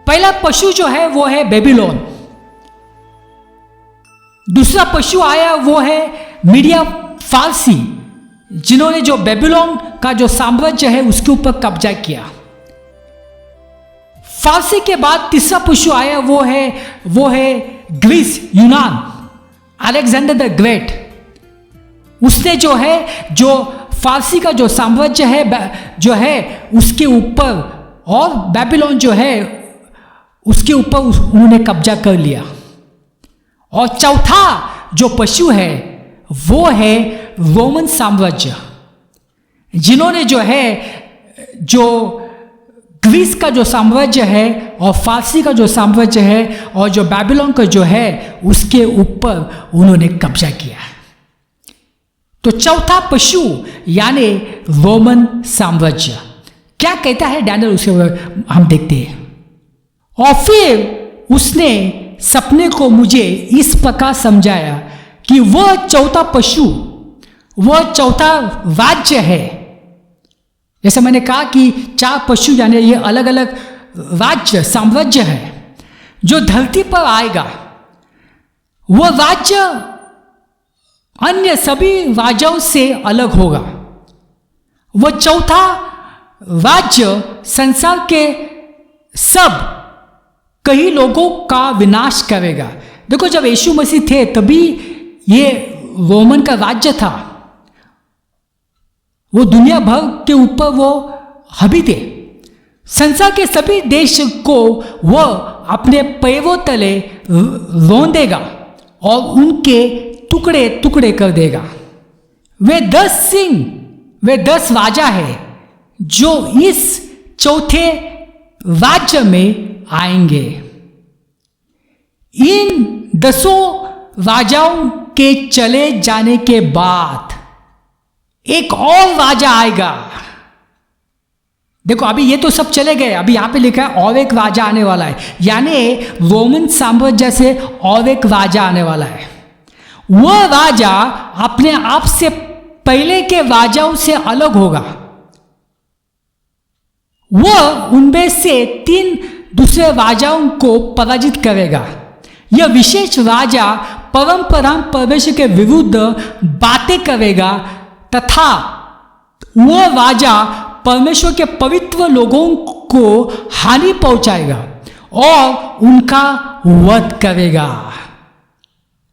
पहला पशु जो है वो है बेबीलोन। दूसरा पशु आया वो है मीडिया फारसी, जिन्होंने जो बेबीलोन का जो साम्राज्य है उसके ऊपर कब्जा किया। फारसी के बाद तीसरा पशु आया वो है ग्रीस, यूनान, अलेक्जेंडर द ग्रेट। उसने जो फारसी का जो साम्राज्य है उसके ऊपर, और बेबीलोन जो है उसके ऊपर उन्होंने कब्जा कर लिया। और चौथा जो पशु है वो है रोमन साम्राज्य, जिन्होंने जो ग्रीस का जो साम्राज्य है और फारसी का जो साम्राज्य है और जो बेबीलोन का जो है उसके ऊपर उन्होंने कब्जा किया। तो चौथा पशु यानी रोमन साम्राज्य क्या कहता है दानियल, उसे हम देखते हैं। और फिर उसने सपने को मुझे इस प्रकार समझाया कि वह चौथा पशु, वह चौथा राज्य है। जैसे मैंने कहा कि 4 पशु यानी ये अलग अलग राज्य साम्राज्य है जो धरती पर आएगा। वह राज्य अन्य सभी राज्यों से अलग होगा। वह चौथा राज्य संसार के सब कई लोगों का विनाश करेगा। देखो, जब यीशु मसीह थे तभी ये रोमन का राज्य था, वो दुनिया भर के ऊपर वो हावी थे। संसार के सभी देश को वह अपने पैरों तले रौंद देगा और उनके टुकड़े टुकड़े कर देगा। वे 10 सिंह, वे 10 राजा है जो इस चौथे राज्य में आएंगे। इन 10 राजाओं के चले जाने के बाद एक और राजा आएगा। देखो, अभी ये तो सब चले गए, अभी यहां पे लिखा है और एक राजा आने वाला है, यानी रोमन साम्राज्य से और एक राजा आने वाला है। वह राजा अपने आप से पहले के राजाओं से अलग होगा। वह उनमें से 3 दूसरे राजाओं को पराजित करेगा। यह विशेष राजा परंपरा परमेश्वर के विरुद्ध बातें करेगा तथा वह राजा परमेश्वर के पवित्र लोगों को हानि पहुंचाएगा और उनका वध करेगा।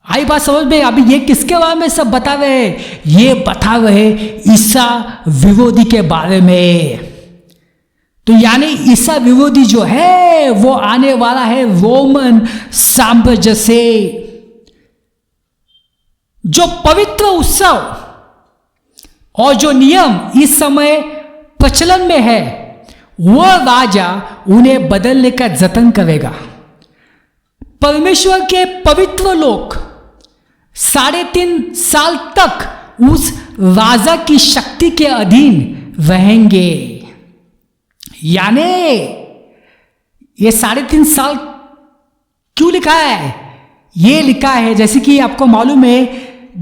आई बात समझ में? अभी ये किसके बारे में सब बता रहे हैं? ये बता रहे ईसा विरोधी के बारे में। तो यानी ईसा विरोधी जो है वो आने वाला है रोमन साम्राज्य से। जो पवित्र उत्सव और जो नियम इस समय प्रचलन में है, वह राजा उन्हें बदलने का जतन करेगा। परमेश्वर के पवित्र लोग 3.5 साल तक उस राजा की शक्ति के अधीन रहेंगे। यानी ये 3.5 साल क्यों लिखा है? ये लिखा है जैसे कि आपको मालूम है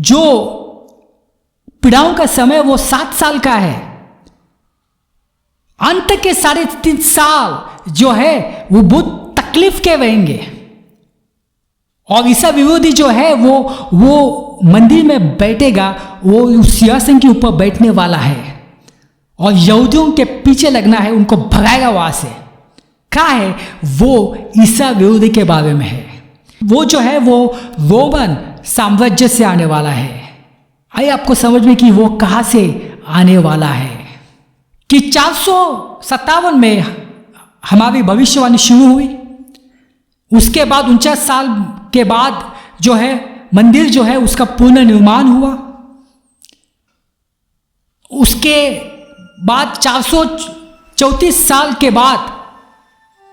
जो पीड़ाओं का समय वो 7 साल का है। अंत के 3.5 साल जो है वो बहुत तकलीफ के रहेंगे। और ईसा विरोधी जो है वो मंदिर में बैठेगा, वो उस सिंहासन के ऊपर बैठने वाला है और यहूदियों के पीछे लगना है, उनको भगाएगा वहां से। क्या है वो? ईसा विरोधी के बारे में है। वो जो है वो रोमन साम्राज्य से आने वाला है। आइए आपको समझ में कि वो कहां से आने वाला है। कि 457 में हमारी भविष्यवाणी शुरू हुई, उसके बाद 49 साल के बाद जो है मंदिर जो है उसका पुनर्निर्माण हुआ। उसके बाद 434 साल के बाद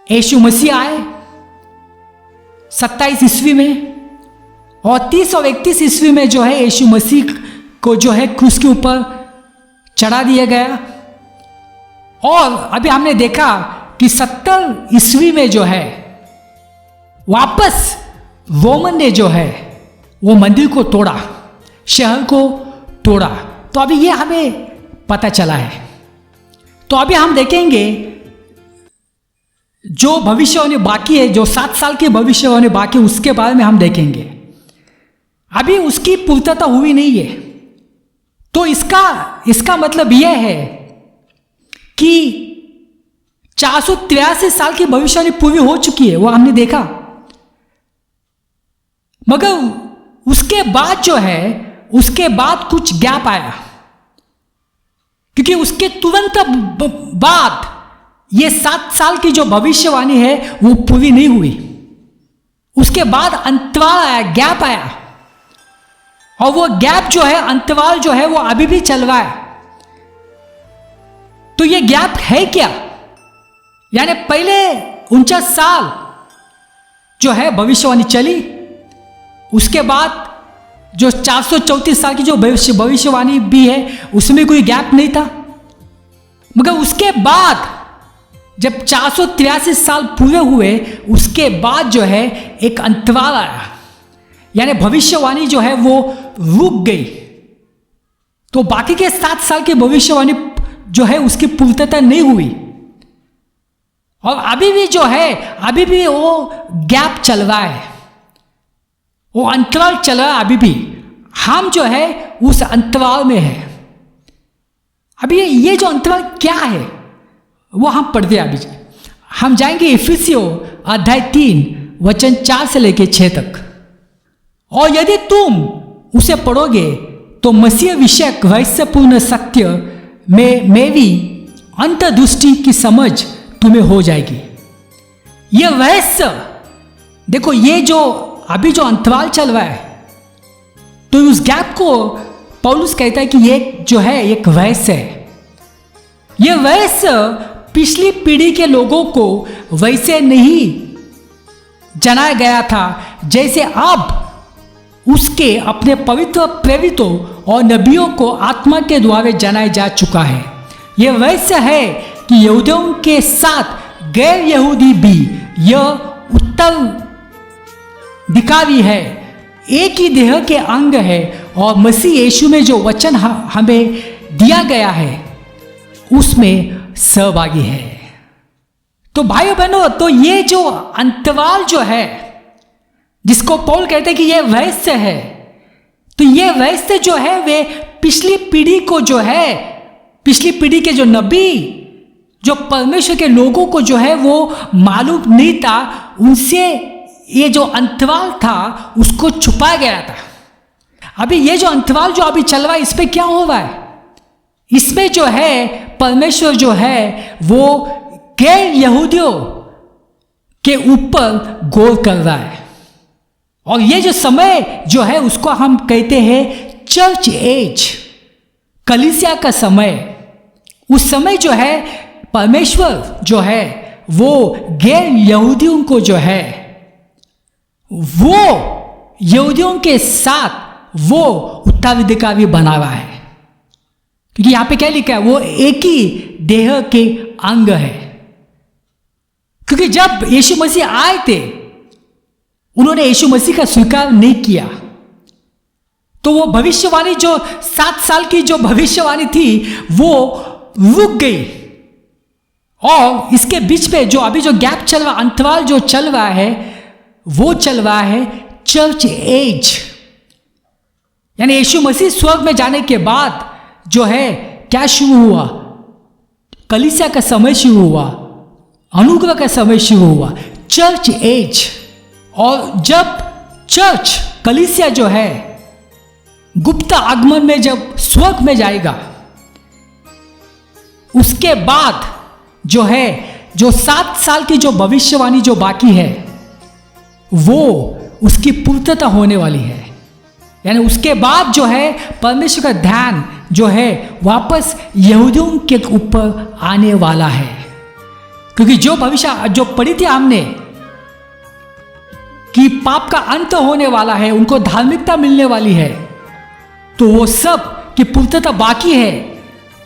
यीशु मसीह आए 27 ईस्वी में, और 30 और 31 ईस्वी में जो है यीशु मसीह को जो है क्रूस के ऊपर चढ़ा दिया गया। और अभी हमने देखा कि 70 ईस्वी में जो है वापस रोमन ने जो है वो मंदिर को तोड़ा, शहर को तोड़ा। तो अभी ये हमें पता चला है। तो अभी हम देखेंगे जो भविष्यवाणी बाकी है, जो 7 साल की भविष्यवाणी बाकी, उसके बारे में हम देखेंगे। अभी उसकी पूर्तता हुई नहीं है। तो इसका मतलब यह है कि 483 साल की भविष्यवाणी पूरी हो चुकी है, वो हमने देखा। मगर उसके बाद जो है, उसके बाद कुछ गैप आया, क्योंकि उसके तुरंत बाद ये 7 साल की जो भविष्यवाणी है वो पूरी नहीं हुई। उसके बाद अंतराल आया, गैप आया, और वो गैप जो है, अंतराल जो है वो अभी भी चल रहा है। तो ये गैप है क्या? यानी पहले 49 साल जो है भविष्यवाणी चली, उसके बाद जो 434 साल की जो भविष्यवाणी भी है उसमें कोई गैप नहीं था। मगर उसके बाद जब 483 साल पूरे हुए, उसके बाद जो है एक अंतराल आया, यानी भविष्यवाणी जो है वो रुक गई। तो बाकी के 7 साल की भविष्यवाणी जो है उसकी पूर्तता नहीं हुई, और अभी भी जो है, अभी भी वो गैप चल रहा है, वो अंतराल चल रहा है अभी भी। हम जो है उस अंतराल में है। अभी ये जो अंतराल क्या है वो हम पढ़ते हैं। अभी हम जाएंगे इफिसियों अध्याय 3 वचन 4 से लेकर 6 तक। और यदि तुम उसे पढ़ोगे तो मसीह विषयक रहस्यपूर्ण सत्य में मेरी अंतर्दृष्टि की समझ तुम्हें हो जाएगी। यह रहस्य देखो, ये जो अभी जो अंतराल चल रहा है, तो उस गैप को पौलुस कहता है कि ये जो है एक रहस्य है। यह रहस्य पिछली पीढ़ी के लोगों को वैसे नहीं जनाया गया था जैसे अब उसके अपने पवित्र प्रेरितों और नबियों को आत्मा के द्वारा जनाया जा चुका है। यह रहस्य है कि यहूदियों के साथ गैर यहूदी भी यह उत्तर दिखावी है, एक ही देह के अंग है, और मसीह यीशु में जो वचन हमें दिया गया है उसमें सहभागी है। तो भाइयों बहनों, तो ये जो अंतराल जो है जिसको पौल कहते हैं कि ये रहस्य है, तो ये रहस्य जो है वे पिछली पीढ़ी को जो है, पिछली पीढ़ी के जो नबी, जो परमेश्वर के लोगों को जो है वो मालूम नहीं था, उनसे ये जो अंतराल था उसको छुपाया गया था। अभी ये जो अंतराल जो अभी चल रहा है, इस पे क्या हो रहा है? इसमें जो है परमेश्वर जो है वो गैर यहूदियों के ऊपर गौर कर रहा है। और ये जो समय जो है उसको हम कहते हैं चर्च एज, कलीसिया का समय। उस समय जो है परमेश्वर जो है वो गैर यहूदियों को जो है वो यहूदियों के साथ वो उत्तराधिकारी बना रहा है। क्योंकि यहां पे क्या लिखा है? वो एक ही देह के अंग है। क्योंकि जब यीशु मसीह आए थे, उन्होंने यीशु मसीह का स्वीकार नहीं किया, तो वो भविष्यवाणी जो 7 साल की जो भविष्यवाणी थी वो रुक गई। और इसके बीच में जो अभी जो गैप चल रहा, अंतराल जो चल रहा है, वो चल रहा है चर्च एज। यानी यीशु मसीह स्वर्ग में जाने के बाद जो है क्या शुरू हुआ? कलीसिया का समय शुरू हुआ, अनुग्रह का समय शुरू हुआ, चर्च एज। और जब चर्च कलीसिया जो है गुप्त आगमन में जब स्वर्ग में जाएगा, उसके बाद जो है जो 7 साल की जो भविष्यवाणी जो बाकी है वो उसकी पूर्तता होने वाली है। यानी उसके बाद जो है परमेश्वर का ध्यान जो है वापस यहूदियों के ऊपर आने वाला है। क्योंकि जो भविष्य जो पढ़ी थी हमने कि पाप का अंत होने वाला है, उनको धार्मिकता मिलने वाली है, तो वो सब की पूर्तता बाकी है,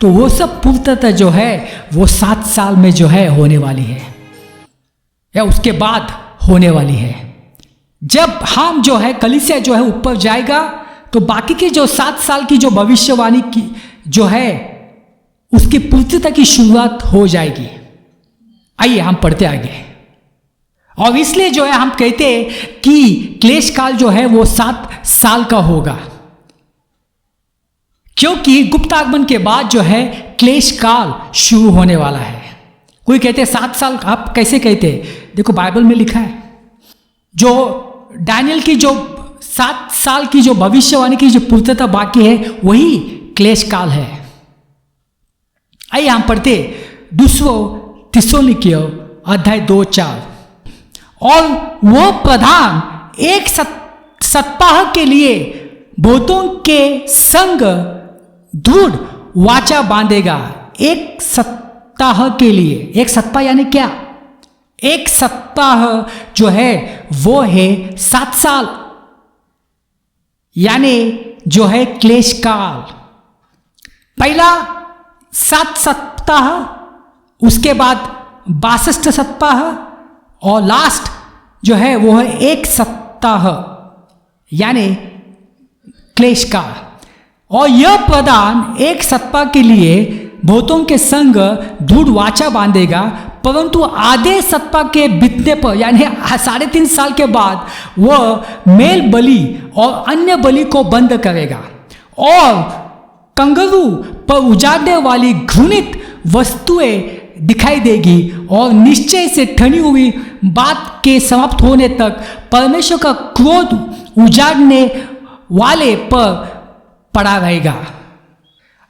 तो वो सब पूर्तता जो है वो 7 साल में जो है होने वाली है या उसके बाद होने वाली है। जब हम जो है कलीसिया जो है ऊपर जाएगा तो बाकी की जो 7 साल की जो भविष्यवाणी की जो है उसकी पूर्तता की शुरुआत हो जाएगी। आइए हम पढ़ते आगे। और इसलिए जो है हम कहते हैं कि क्लेश काल जो है वो 7 साल का होगा, क्योंकि गुप्त आगमन के बाद जो है क्लेश काल शुरू होने वाला है। कोई कहते हैं 7 साल, आप कैसे कहते हैं? देखो बाइबल में लिखा है, जो डैनियल की जो 7 साल की जो भविष्यवाणी की जो पूर्तता बाकी है वही क्लेश काल है। आइए हम पढ़ते दूसरों थिस्सलुनीकियों अध्याय 2:4। और वो प्रधान एक सप्ताह के लिए बहुतों के संग दृढ़ वाचा बांधेगा। एक सप्ताह के लिए, एक सप्ताह यानी क्या? एक सप्ताह जो है वो है 7 साल, यानी जो है क्लेश काल। पहला 7 सप्ताह, उसके बाद 62 सप्ताह और लास्ट जो है वो है 1 सप्ताह यानी क्लेश काल। और यह प्रधान 1 सप्ताह के लिए बहुतों के संग दृढ़ वाचा बांधेगा, परंतु आधे सप्ताह के बीतने पर यानी 3.5 साल के बाद वह मेल बलि और अन्य बलि को बंद करेगा और कंगारू पर उजाड़ने वाली घृणित वस्तुएं दिखाई देगी और निश्चय से ठनी हुई बात के समाप्त होने तक परमेश्वर का क्रोध उजाड़ने वाले पर पड़ा रहेगा।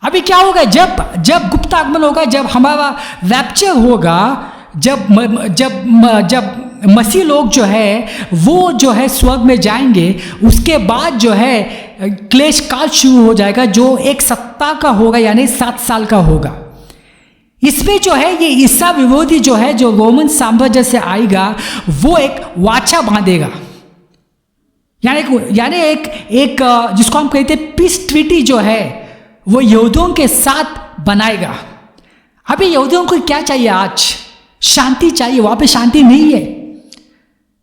अभी क्या होगा? जब गुप्त आगमन होगा, जब हमारा रैप्चर होगा, जब मसीह लोग जो है वो जो है स्वर्ग में जाएंगे, उसके बाद जो है क्लेश काल शुरू हो जाएगा जो 1 सप्ताह का होगा यानी 7 साल का होगा। इसमें जो है ये ईसा विरोधी जो है जो रोमन साम्राज्य से आएगा वो एक वाचा बांधेगा, यानी एक जिसको हम कहते हैं पीस ट्रीटी जो है वो यहूदियों के साथ बनाएगा। अभी यहूदियों को क्या चाहिए? आज शांति चाहिए, वहां पे शांति नहीं है।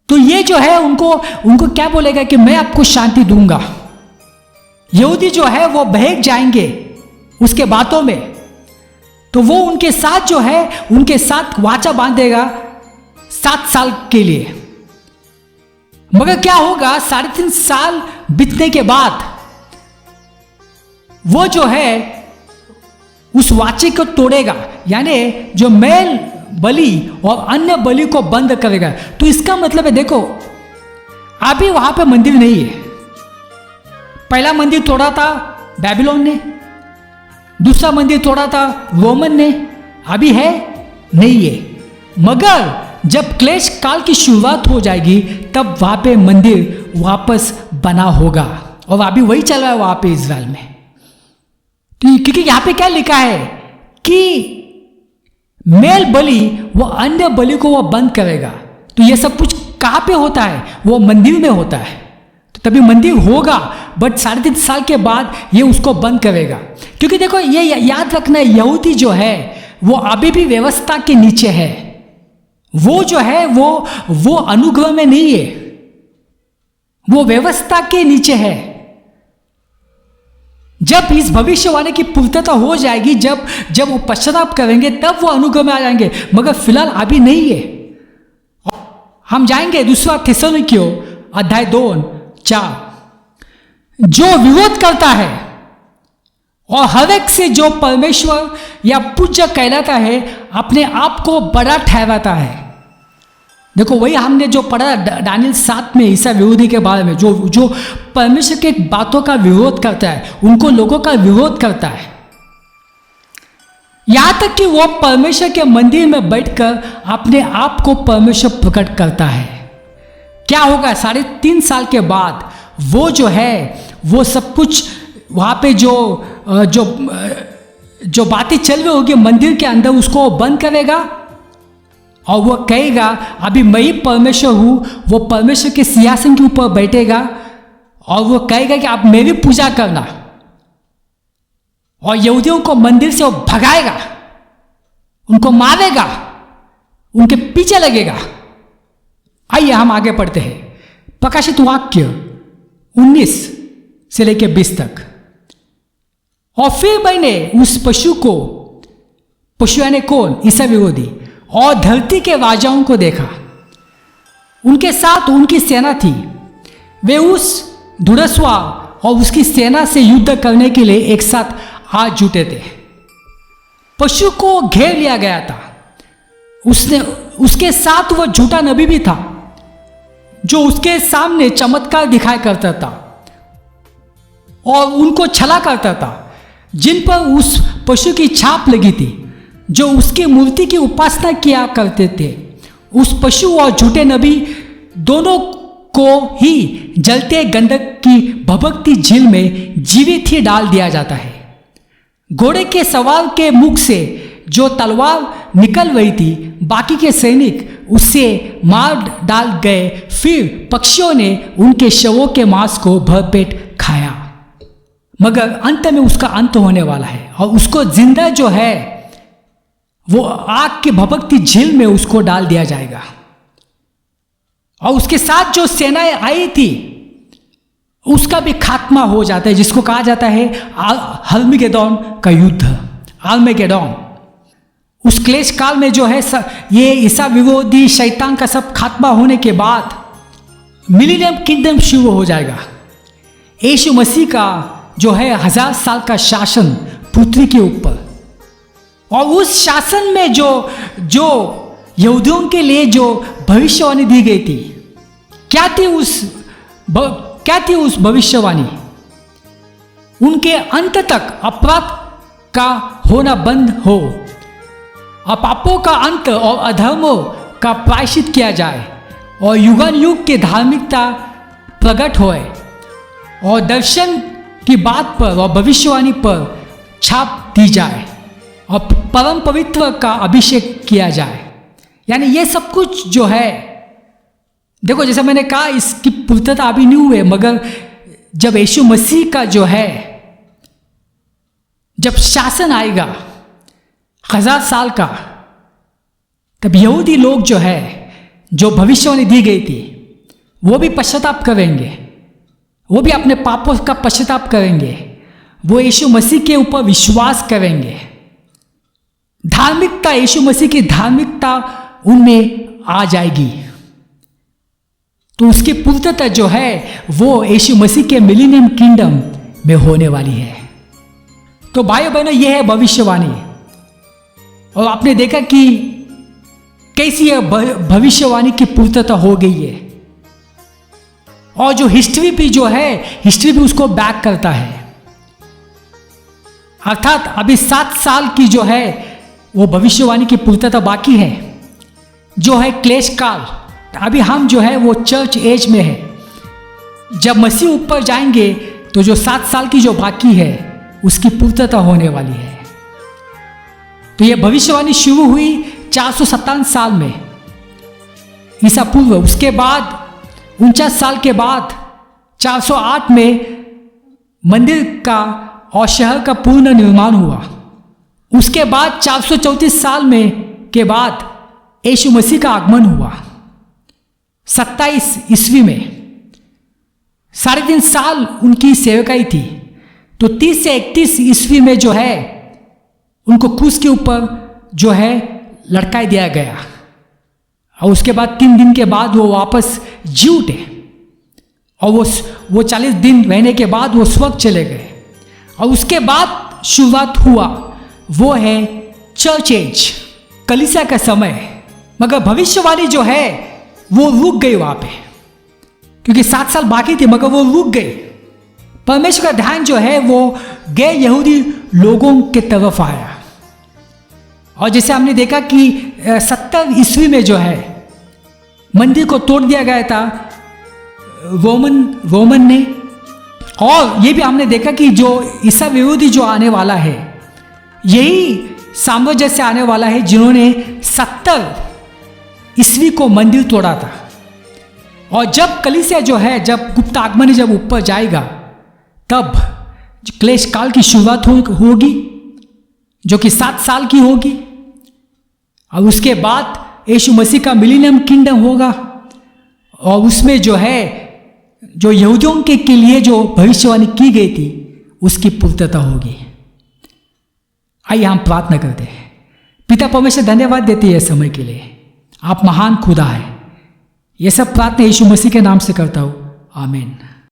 तो ये जो है उनको क्या बोलेगा कि मैं आपको शांति दूंगा। यहूदी जो है वो बहक जाएंगे उसके बातों में, तो वो उनके साथ जो है उनके साथ वाचा बांधेगा 7 साल के लिए। मगर क्या होगा? 3.5 साल बीतने के बाद वो जो है उस वाचे को तोड़ेगा, यानी जो मेल बलि और अन्य बलि को बंद करेगा। तो इसका मतलब है, देखो अभी वहां पे मंदिर नहीं है। पहला मंदिर तोड़ा था बेबीलोन ने, दूसरा मंदिर तोड़ा था रोमन ने, अभी है नहीं है। मगर जब क्लेश काल की शुरुआत हो जाएगी तब वहां पे मंदिर वापस बना होगा, और अभी वही चल रहा है वहां पे इजराइल में। तो क्योंकि यहां पे क्या लिखा है कि मेल बलि वो अन्य बलि को वो बंद करेगा। तो ये सब कुछ कहां पे होता है? वो मंदिर में होता है। तो तभी मंदिर होगा, बट 3.5 साल के बाद ये उसको बंद करेगा। क्योंकि देखो ये याद रखना, यहूदी जो है वो अभी भी व्यवस्था के नीचे है। वो जो है वो अनुग्रह में नहीं है, वो व्यवस्था के नीचे है। जब इस भविष्यवाणी की पूर्तता हो जाएगी, जब वो पश्चाताप करेंगे तब वो अनुग्रह में आ जाएंगे, मगर फिलहाल अभी नहीं है। हम जाएंगे दूसरा थिस्सलुनीकियों अध्याय 2:4। जो विरोध करता है और हर एक से जो परमेश्वर या पूज्य कहलाता है अपने आप को बड़ा ठहराता है। देखो वही हमने जो पढ़ा दानियल 7 में ईसा विरोधी के बारे में, जो परमेश्वर के बातों का विरोध करता है, उनको लोगों का विरोध करता है, यहां तक कि वो परमेश्वर के मंदिर में बैठकर अपने आप को परमेश्वर प्रकट करता है। क्या होगा 3.5 साल के बाद वो जो है वो सब कुछ वहाँ पे जो बातें चल रही होगी मंदिर के अंदर उसको बंद करेगा और वो कहेगा अभी मैं ही परमेश्वर हूँ। वो परमेश्वर के सिंहासन के ऊपर बैठेगा और वो कहेगा कि आप मेरी पूजा करना, और यहूदियों को मंदिर से वो भगाएगा, उनको मारेगा, उनके पीछे लगेगा। आइए हम आगे पढ़ते हैं प्रकाशित वाक्य 19 से लेकर 20 तक। और फिर मैंने उस पशु यानी कौन, ईसा विरोधी, और धरती के राजाओं को देखा। उनके साथ उनकी सेना थी, वे उस धुरस्वा और उसकी सेना से युद्ध करने के लिए एक साथ आ जुटे थे। पशु को घेर लिया गया था, उसके साथ वह झूठा नबी भी था जो उसके सामने चमत्कार दिखाया करता था और उनको छला करता था, जिन पर उस पशु की छाप लगी थी, जो उसकी मूर्ति की उपासना किया करते थे। उस पशु और झूठे नबी दोनों को ही जलते गंधक की भभकती झील में जीवित ही डाल दिया जाता है। घोड़े के सवार के मुख से जो तलवार निकल रही थी, बाकी के सैनिक उससे मार डाल गए। फिर पक्षियों ने उनके शवों के मांस को भरपेट खाया, मगर अंत में उसका अंत होने वाला है और उसको जिंदा जो है वो आग की भभकती झील में उसको डाल दिया जाएगा। और उसके साथ जो सेनाएं आई थी उसका भी खात्मा हो जाता है, जिसको कहा जाता है हर्मिगेदोन का युद्ध, आर्मेगेदोन। उस क्लेश काल में जो है ये ईसा विरोधी शैतान का सब खात्मा होने के बाद मिलेनियम किंगडम शुरू हो जाएगा। यीशु मसीह का जो है 1000 साल का शासन पृथ्वी के ऊपर, और उस शासन में जो यहूदियों के लिए जो भविष्यवाणी दी गई थी, क्या थी उस भविष्यवाणी? उनके अंत तक अपराध का होना बंद हो और पापों का अंत और अधर्मों का प्रायश्चित किया जाए और युगान युग के धार्मिकता प्रकट होए और दर्शन की बात पर और भविष्यवाणी पर छाप दी जाए और परम पवित्र का अभिषेक किया जाए। यानी ये सब कुछ जो है, देखो जैसा मैंने कहा इसकी पूर्तता अभी नहीं हुए, मगर जब यीशु मसीह का जो है जब शासन आएगा 1000 साल का, तब यहूदी लोग जो है जो भविष्यवाणी दी गई थी वो भी पश्चाताप करेंगे, वो भी अपने पापों का पश्चाताप करेंगे, वो यीशु मसीह के ऊपर विश्वास करेंगे। धार्मिकता, यीशु मसीह की धार्मिकता उनमें आ जाएगी। तो उसकी पूर्तता जो है वो यीशु मसीह के मिलेनियम किंगडम में होने वाली है। तो भाइयों बहनों, यह है भविष्यवाणी। और आपने देखा कि कैसी यह भविष्यवाणी की पूर्तता हो गई है, और जो हिस्ट्री भी जो है, हिस्ट्री भी उसको बैक करता है। अर्थात अभी 7 साल की जो है वो भविष्यवाणी की पूर्तता बाकी है, जो है क्लेश काल। अभी हम जो है वो चर्च एज में है। जब मसीह ऊपर जाएंगे तो जो 7 साल की जो बाकी है उसकी पूर्तता होने वाली है। तो यह भविष्यवाणी शुरू हुई 457 साल में ईसा पूर्व। उसके बाद 49 साल के बाद 408 में मंदिर का और शहर का पूर्ण निर्माण हुआ। उसके बाद 434 साल में के बाद यीशु मसीह का आगमन हुआ 27 ईस्वी में। 3.5 साल उनकी सेवकाई थी। तो 30 से 31 ईस्वी में जो है उनको क्रूस के ऊपर जो है लटका दिया गया, और उसके बाद 3 दिन के बाद वो वापस जी उठे, और वो 40 दिन रहने के बाद वो स्वर्ग चले गए। और उसके बाद शुरुआत हुआ वो है चर्च एज, कलीसिया का समय। मगर भविष्यवाणी जो है वो रुक गई वहां पे, क्योंकि 7 साल बाकी थे मगर वो रुक गए। परमेश्वर का ध्यान जो है वो गैर यहूदी लोगों के तरफ आया। और जैसे हमने देखा कि 70 ईस्वी में जो है मंदिर को तोड़ दिया गया था रोमन ने। और ये भी हमने देखा कि जो ईसा विरोधी जो आने वाला है, यही साम्राज्य से आने वाला है जिन्होंने 70 ईस्वी को मंदिर तोड़ा था। और जब कलीसिया जो है, जब गुप्त आगमन जब ऊपर जाएगा, तब क्लेश काल की शुरुआत होगी, जो कि 7 साल की होगी। और उसके बाद यीशु मसीह का मिलेनियम किंगडम होगा, और उसमें जो है जो यहूदियों के लिए जो भविष्यवाणी की गई थी उसकी पूर्तता होगी। आइए हम प्रार्थना करते हैं। पिता परमेश्वर, धन्यवाद देते हैं समय के लिए, आप महान खुदा है। ये सब प्रार्थना यीशु मसीह के नाम से करता हूँ, आमीन।